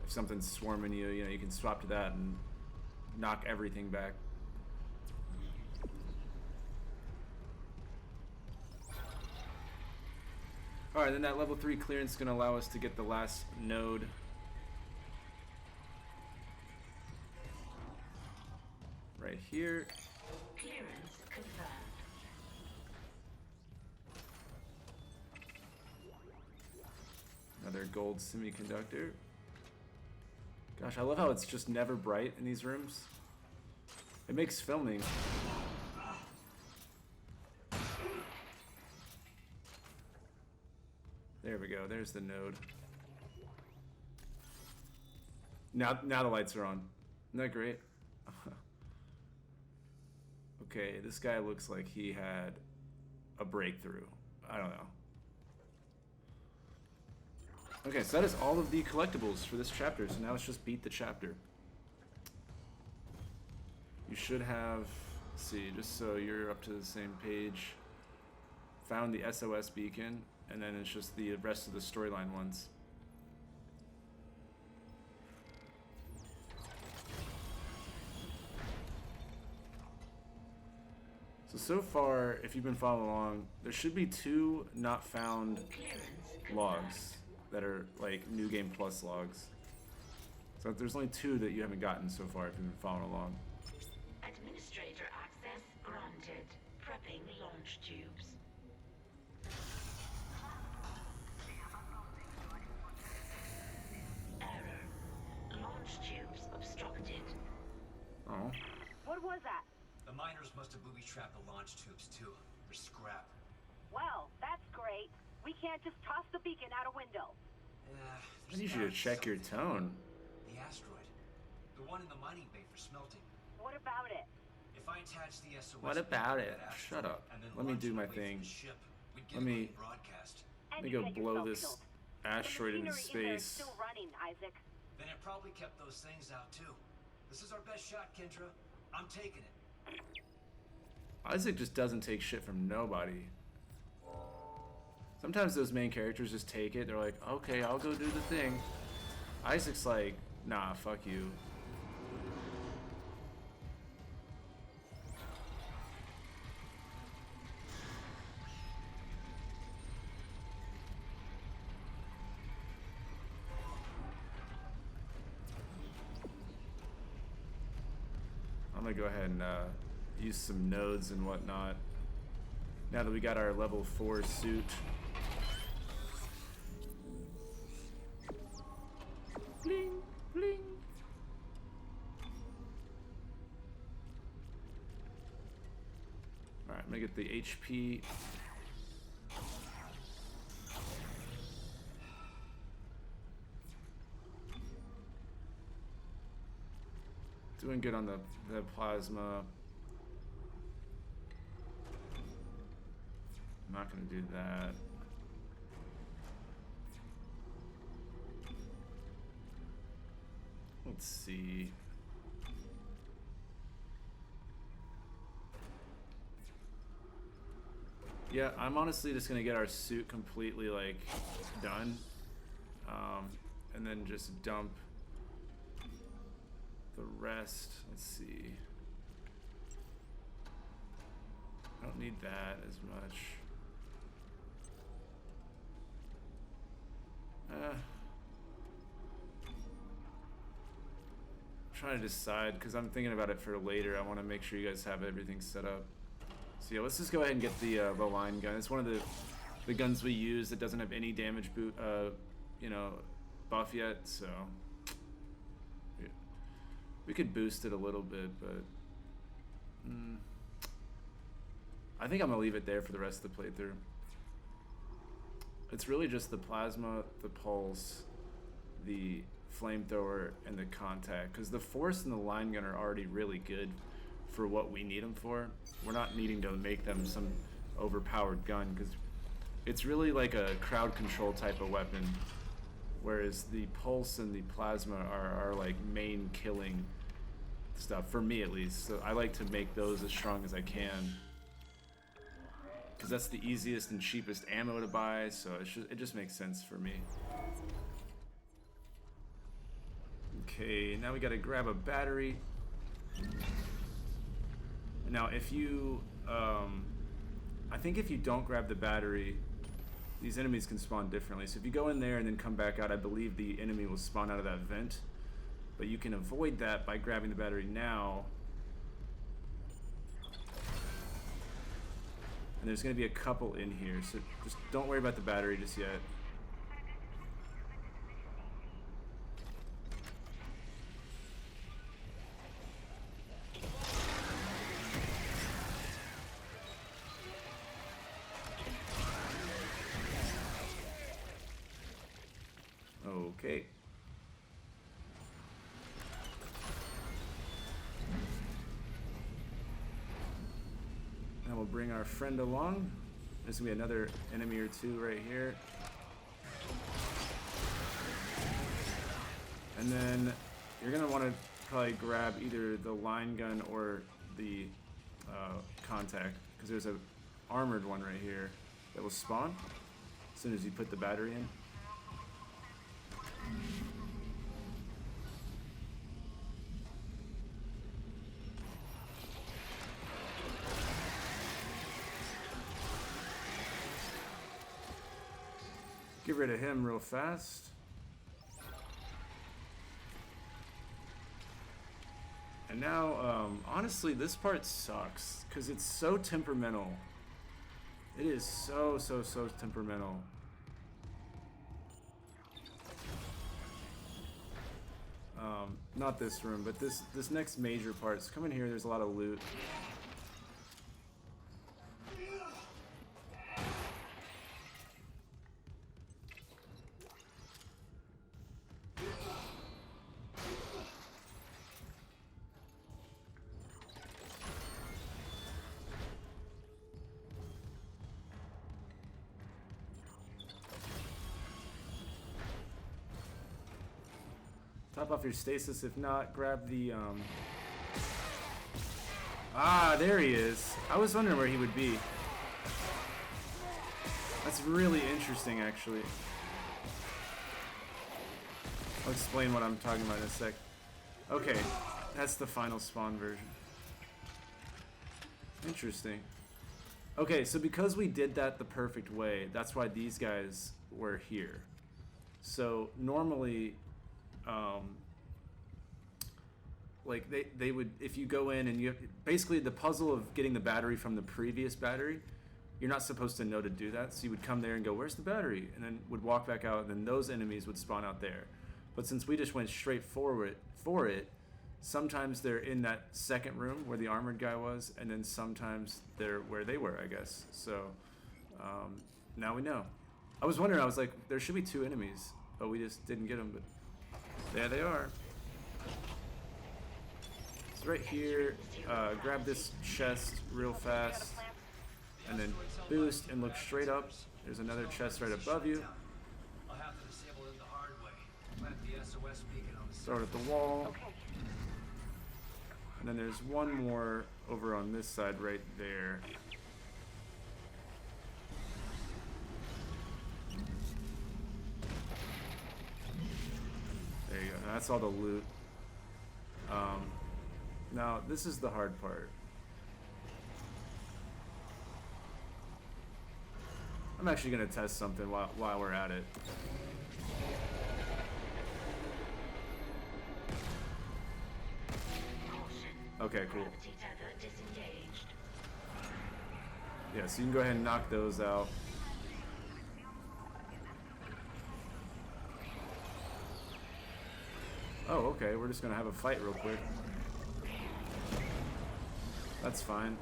if something's swarming you, you know, you can swap to that and knock everything back. Alright, then that level 3 clearance is going to allow us to get the last node. Right here. Clearance confirmed. Another gold semiconductor. Gosh, I love how it's just never bright in these rooms. It makes filming. There we go, there's the node. Now the lights are on. Isn't that great? Okay, this guy looks like he had a breakthrough. I don't know. Okay, so that is all of the collectibles for this chapter, so now let's just beat the chapter. You should have, let's see, just so you're up to the same page, found the SOS beacon, and then it's just the rest of the storyline ones. So far, if you've been following along, there should be 2 not found logs that are like New Game Plus logs. So there's only 2 that you haven't gotten so far if you've been following along. Administrator access granted. Prepping launch tubes. Error. Launch tubes obstructed. Oh. What was that? The miners must have booby-trapped the launch tubes, too. They're scrap. Well, that's great. We can't just toss the beacon out a window. I need you to check your tone. The asteroid. The one in the mining bay for smelting. What about it? If I attach the SOS... What about it? to that Shut asteroid up. and then Let me launch do it my away from thing. the ship, we'd get Let it me- on broadcast. And Let me you go get blow yourself this killed. asteroid The into machinery in there is space. still running, Isaac. Then it probably kept those things out, too. This is our best shot, Kendra. I'm taking it. Isaac just doesn't take shit from nobody. Sometimes those main characters just take it. They're like, okay, I'll go do the thing. Isaac's like, nah, fuck you. I'm gonna go ahead and use some nodes and whatnot. Now that we got our level 4 suit. Bling, bling. Alright, I'm gonna get the HP. Doing good on the plasma. I'm not gonna do that. Let's see. Yeah, I'm honestly just gonna get our suit completely like done, and then just dump the rest. Let's see. I don't need that as much. Trying to decide because I'm thinking about it for later. I want to make sure you guys have everything set up. So yeah, let's just go ahead and get the line gun. It's one of the guns we use that doesn't have any damage you know, buff yet. So yeah. We could boost it a little bit, but I think I'm gonna leave it there for the rest of the playthrough. It's really just the plasma, the pulse, the flamethrower, and the contact. Because the force and the line gun are already really good for what we need them for. We're not needing to make them some overpowered gun because it's really like a crowd control type of weapon. Whereas the pulse and the plasma are like main killing stuff, for me at least. So I like to make those as strong as I can. Because that's the easiest and cheapest ammo to buy, so it just makes sense for me. Okay, now we gotta grab a battery. Now if you, I think if you don't grab the battery, these enemies can spawn differently. So if you go in there and then come back out, I believe the enemy will spawn out of that vent. But you can avoid that by grabbing the battery now. And there's going to be a couple in here, so just don't worry about the battery just yet. Okay. Now we'll bring our friend along. There's gonna be another enemy or two right here. And then you're gonna want to probably grab either the line gun or the contact, because there's a armored one right here that will spawn as soon as you put the battery in. Get rid of him real fast. And now, honestly, this part sucks because it's so temperamental. It is so temperamental. Not this room, but this next major part. So come in here, there's a lot of loot. Top off your stasis. If not, grab the, Ah, there he is. I was wondering where he would be. That's really interesting, actually. I'll explain what I'm talking about in a sec. Okay, that's the final spawn version. Interesting. Okay, so because we did that the perfect way, that's why these guys were here. So normally, like they would, if you go in and you have, basically the puzzle of getting the battery from the previous battery, you're not supposed to know to do that. So you would come there and go, where's the battery? And then would walk back out, and then those enemies would spawn out there. But since we just went straight forward for it, sometimes they're in that second room where the armored guy was, and then sometimes they're where they were, I guess. So now we know. I was wondering, I was like, there should be two enemies, but we just didn't get them, but there they are. So right here, grab this chest real fast, and then boost and look straight up. There's another chest right above you. I'll have to disable it the hard way. Plant the SOS beacon on the Start at the wall. And then there's one more over on this side right there. There you go. That's all the loot. Now, this is the hard part. I'm actually going to test something while we're at it. Okay, cool. Yeah, so you can go ahead and knock those out. Oh, okay, we're just gonna have a fight real quick. That's fine.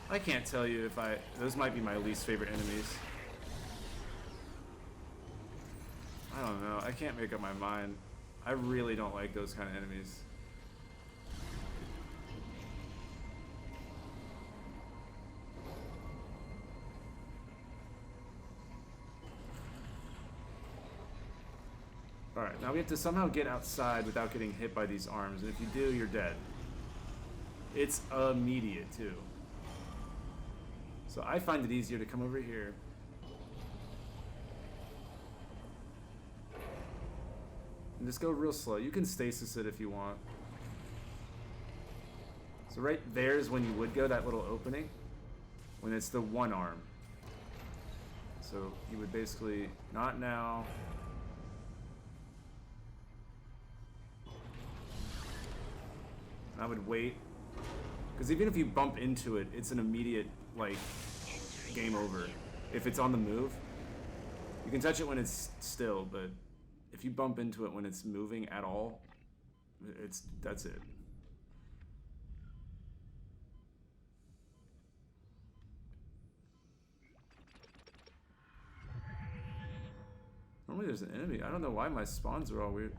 I can't tell you if those might be my least favorite enemies. I don't know, I can't make up my mind. I really don't like those kind of enemies. Alright, Alright, now we have to somehow get outside without getting hit by these arms, and if you do, you're dead. It's immediate, too. So I find it easier to come over here. And just go real slow. You can stasis it if you want. So right there is when you would go, that little opening. When it's the one arm. So you would basically, not now. And I would wait. Because even if you bump into it, it's an immediate, like, game over. If it's on the move. You can touch it when it's still, but if you bump into it when it's moving at all, that's it. Normally there's an enemy. I don't know why my spawns are all weird.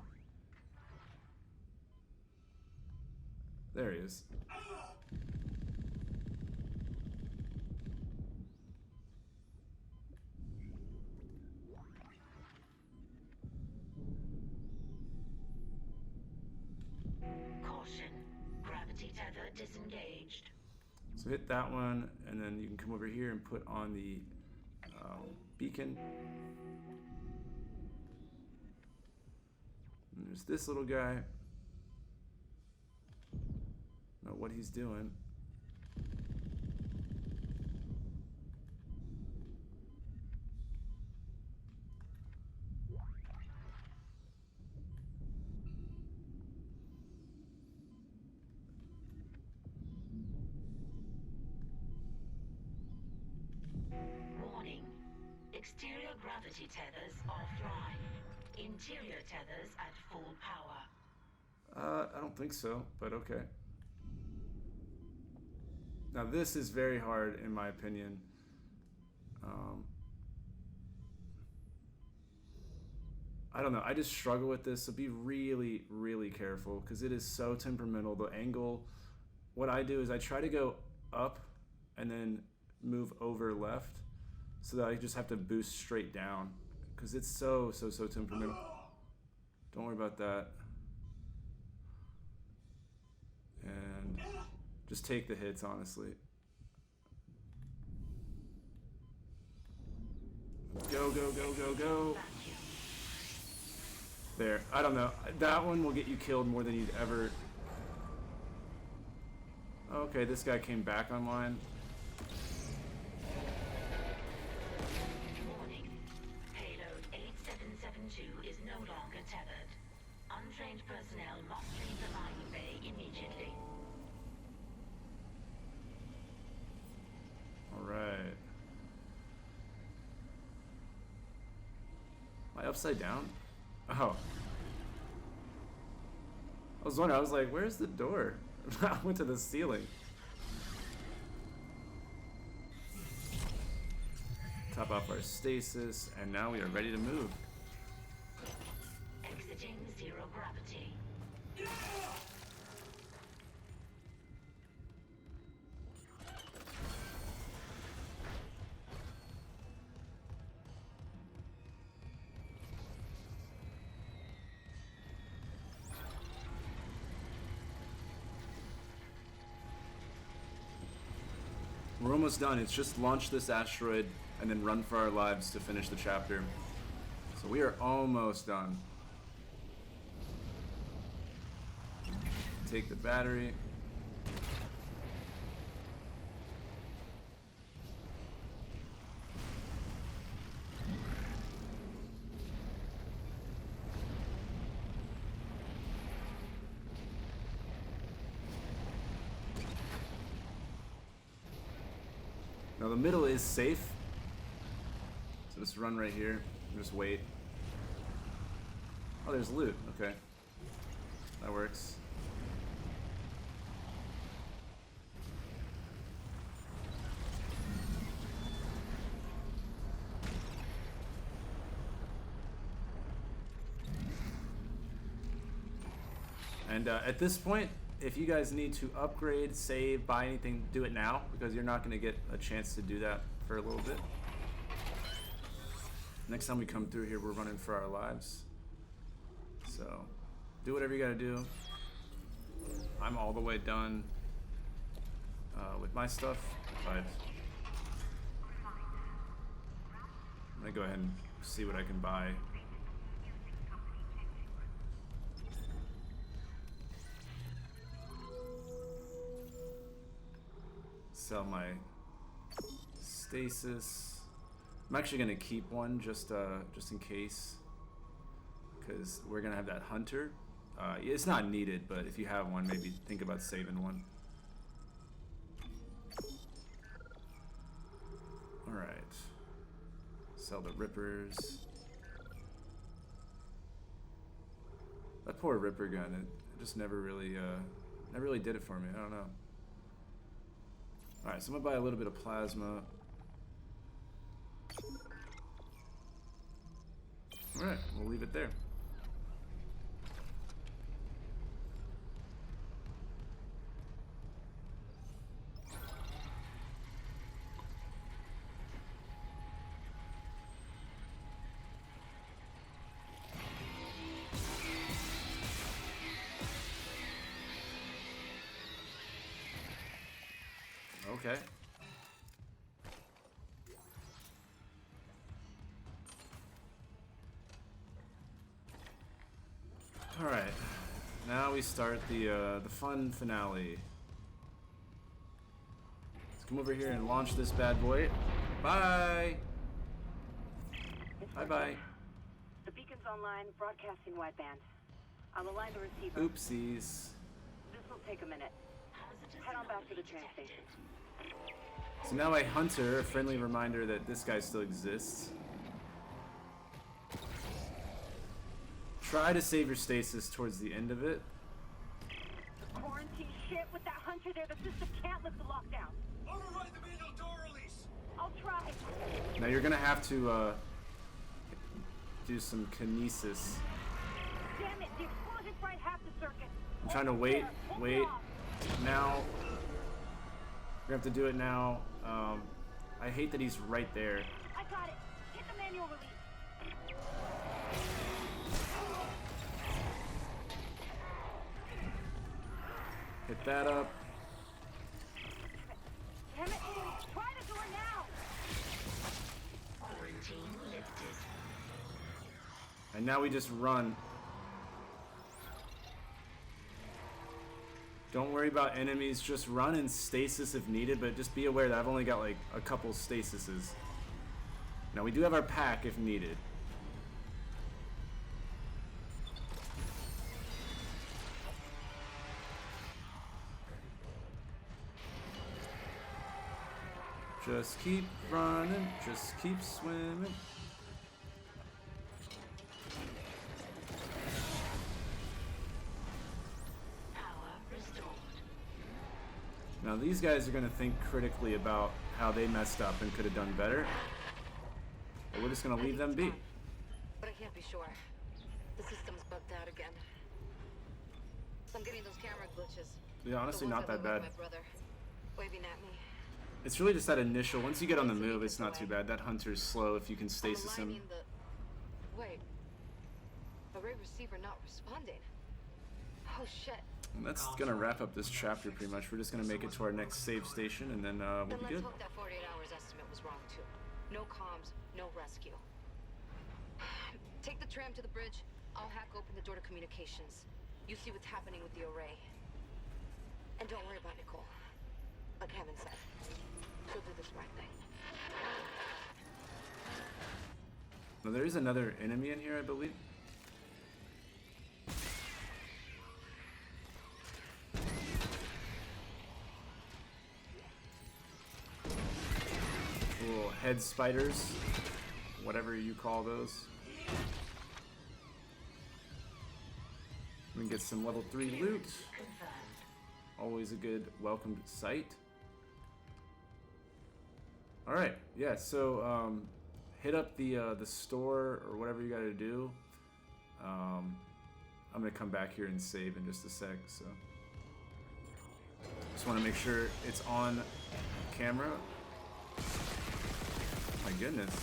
There he is. Caution. Gravity tether disengaged. So hit that one, and then you can come over here and put on the beacon. And there's this little guy. Know what he's doing. Warning. Exterior gravity tethers offline. Interior tethers at full power. I don't think so, but okay. Now this is very hard in my opinion. I don't know, I just struggle with this, so be really, really careful because it is so temperamental. The angle, what I do is I try to go up and then move over left so that I just have to boost straight down because it's so temperamental. Don't worry about that. And just take the hits, honestly. Go, go, go, go, go. There. I don't know. That one will get you killed more than you'd ever... Okay, this guy came back online. Warning. Payload 8772 is no longer tethered. Untrained personnel must leave the mining bay immediately. Alright. Am I upside down? Oh. I was wondering, I was like, where's the door? I went to the ceiling. Top off our stasis, and now we are ready to move. Exiting zero gravity. We're almost done. It's just launch this asteroid and then run for our lives to finish the chapter. So we are almost done. Take the battery. Now the middle is safe, so just run right here and just wait. Oh, there's loot. Okay, that works. And at this point, if you guys need to upgrade, save, buy anything, do it now, because you're not going to get a chance to do that for a little bit. Next time we come through here, we're running for our lives. So, do whatever you gotta do. I'm all the way done with my stuff, but I'm gonna go ahead and see what I can buy. Sell my stasis. I'm actually gonna keep one just in case, because we're gonna have that hunter. It's not needed, but if you have one, maybe think about saving one. All right. Sell the rippers. That poor ripper gun. It just never really did it for me. I don't know. All right, so I'm gonna buy a little bit of plasma. All right, we'll leave it there. Okay. All right. Now we start the fun finale. Let's come over here and launch this bad boy. Bye. Bye bye. The beacon's online, broadcasting wideband. I'll align the receiver. Oopsies. This will take a minute. Head on back to the train station. So now a hunter, a friendly reminder that this guy still exists. Try to save your stasis towards the end of it. The quarantine shit with that hunter there, the system can't lift the lockdown. Override the manual door release! I'll try. Now you're gonna have to do some kinesis. Damn it, the explosion fried half the circuit. I'm trying to wait. Now. We're gonna have to do it now. I hate that he's right there. I got it. Hit the manual release. Hit that up. Damn it. Try the door now. Quarantine lifted. And now we just run. Don't worry about enemies, just run in stasis if needed, but just be aware that I've only got like a couple stasises. Now we do have our pack if needed. Just keep running, just keep swimming. Now these guys are going to think critically about how they messed up and could have done better. But we're just going to leave them be. But I can't be sure. The system's bugged out again. I'm getting those camera glitches. Yeah, honestly, not that bad. My brother waving at me. It's really just that initial. Once you get on the move, it's not too bad. That hunter's slow if you can stasis him. Wait. Array receiver not responding. Oh shit. And that's gonna wrap up this chapter pretty much. We're just gonna make it to our next save station and then we'll be good. Let's hope that 48 hours estimate was wrong too. No comms, no rescue. Take the tram to the bridge. I'll hack open the door to communications. You see what's happening with the array. And don't worry about Nicole. Like Hammond said, she'll do this right thing. Now there is another enemy in here, I believe. Little head spiders, whatever you call those. We can get some level 3 loot. Always a good welcomed sight. All right, yeah. So hit up the store or whatever you got to do. I'm gonna come back here and save in just a sec. So just want to make sure it's on camera. My goodness.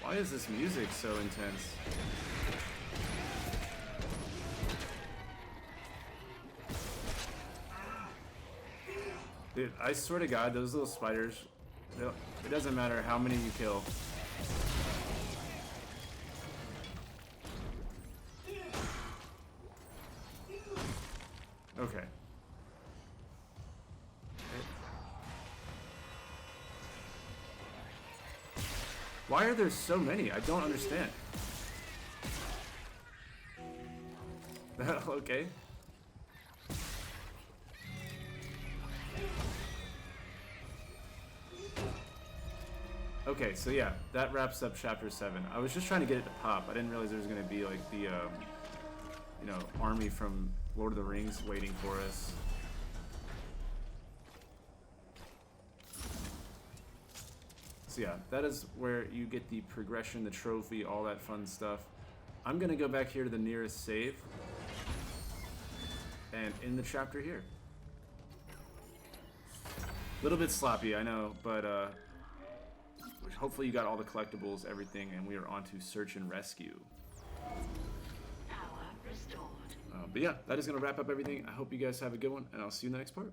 Why is this music so intense? Dude, I swear to God, those little spiders, it doesn't matter how many you kill. Okay. Why are there so many? I don't understand. Okay. Okay, so yeah, that wraps up chapter 7. I was just trying to get it to pop. I didn't realize there was going to be like the, you know, army from Lord of the Rings waiting for us. So yeah, that is where you get the progression, the trophy, all that fun stuff. I'm going to go back here to the nearest save and end the chapter here. A little bit sloppy, I know, but hopefully you got all the collectibles, everything, and we are on to search and rescue. Power restored. But yeah, that is going to wrap up everything. I hope you guys have a good one, and I'll see you in the next part.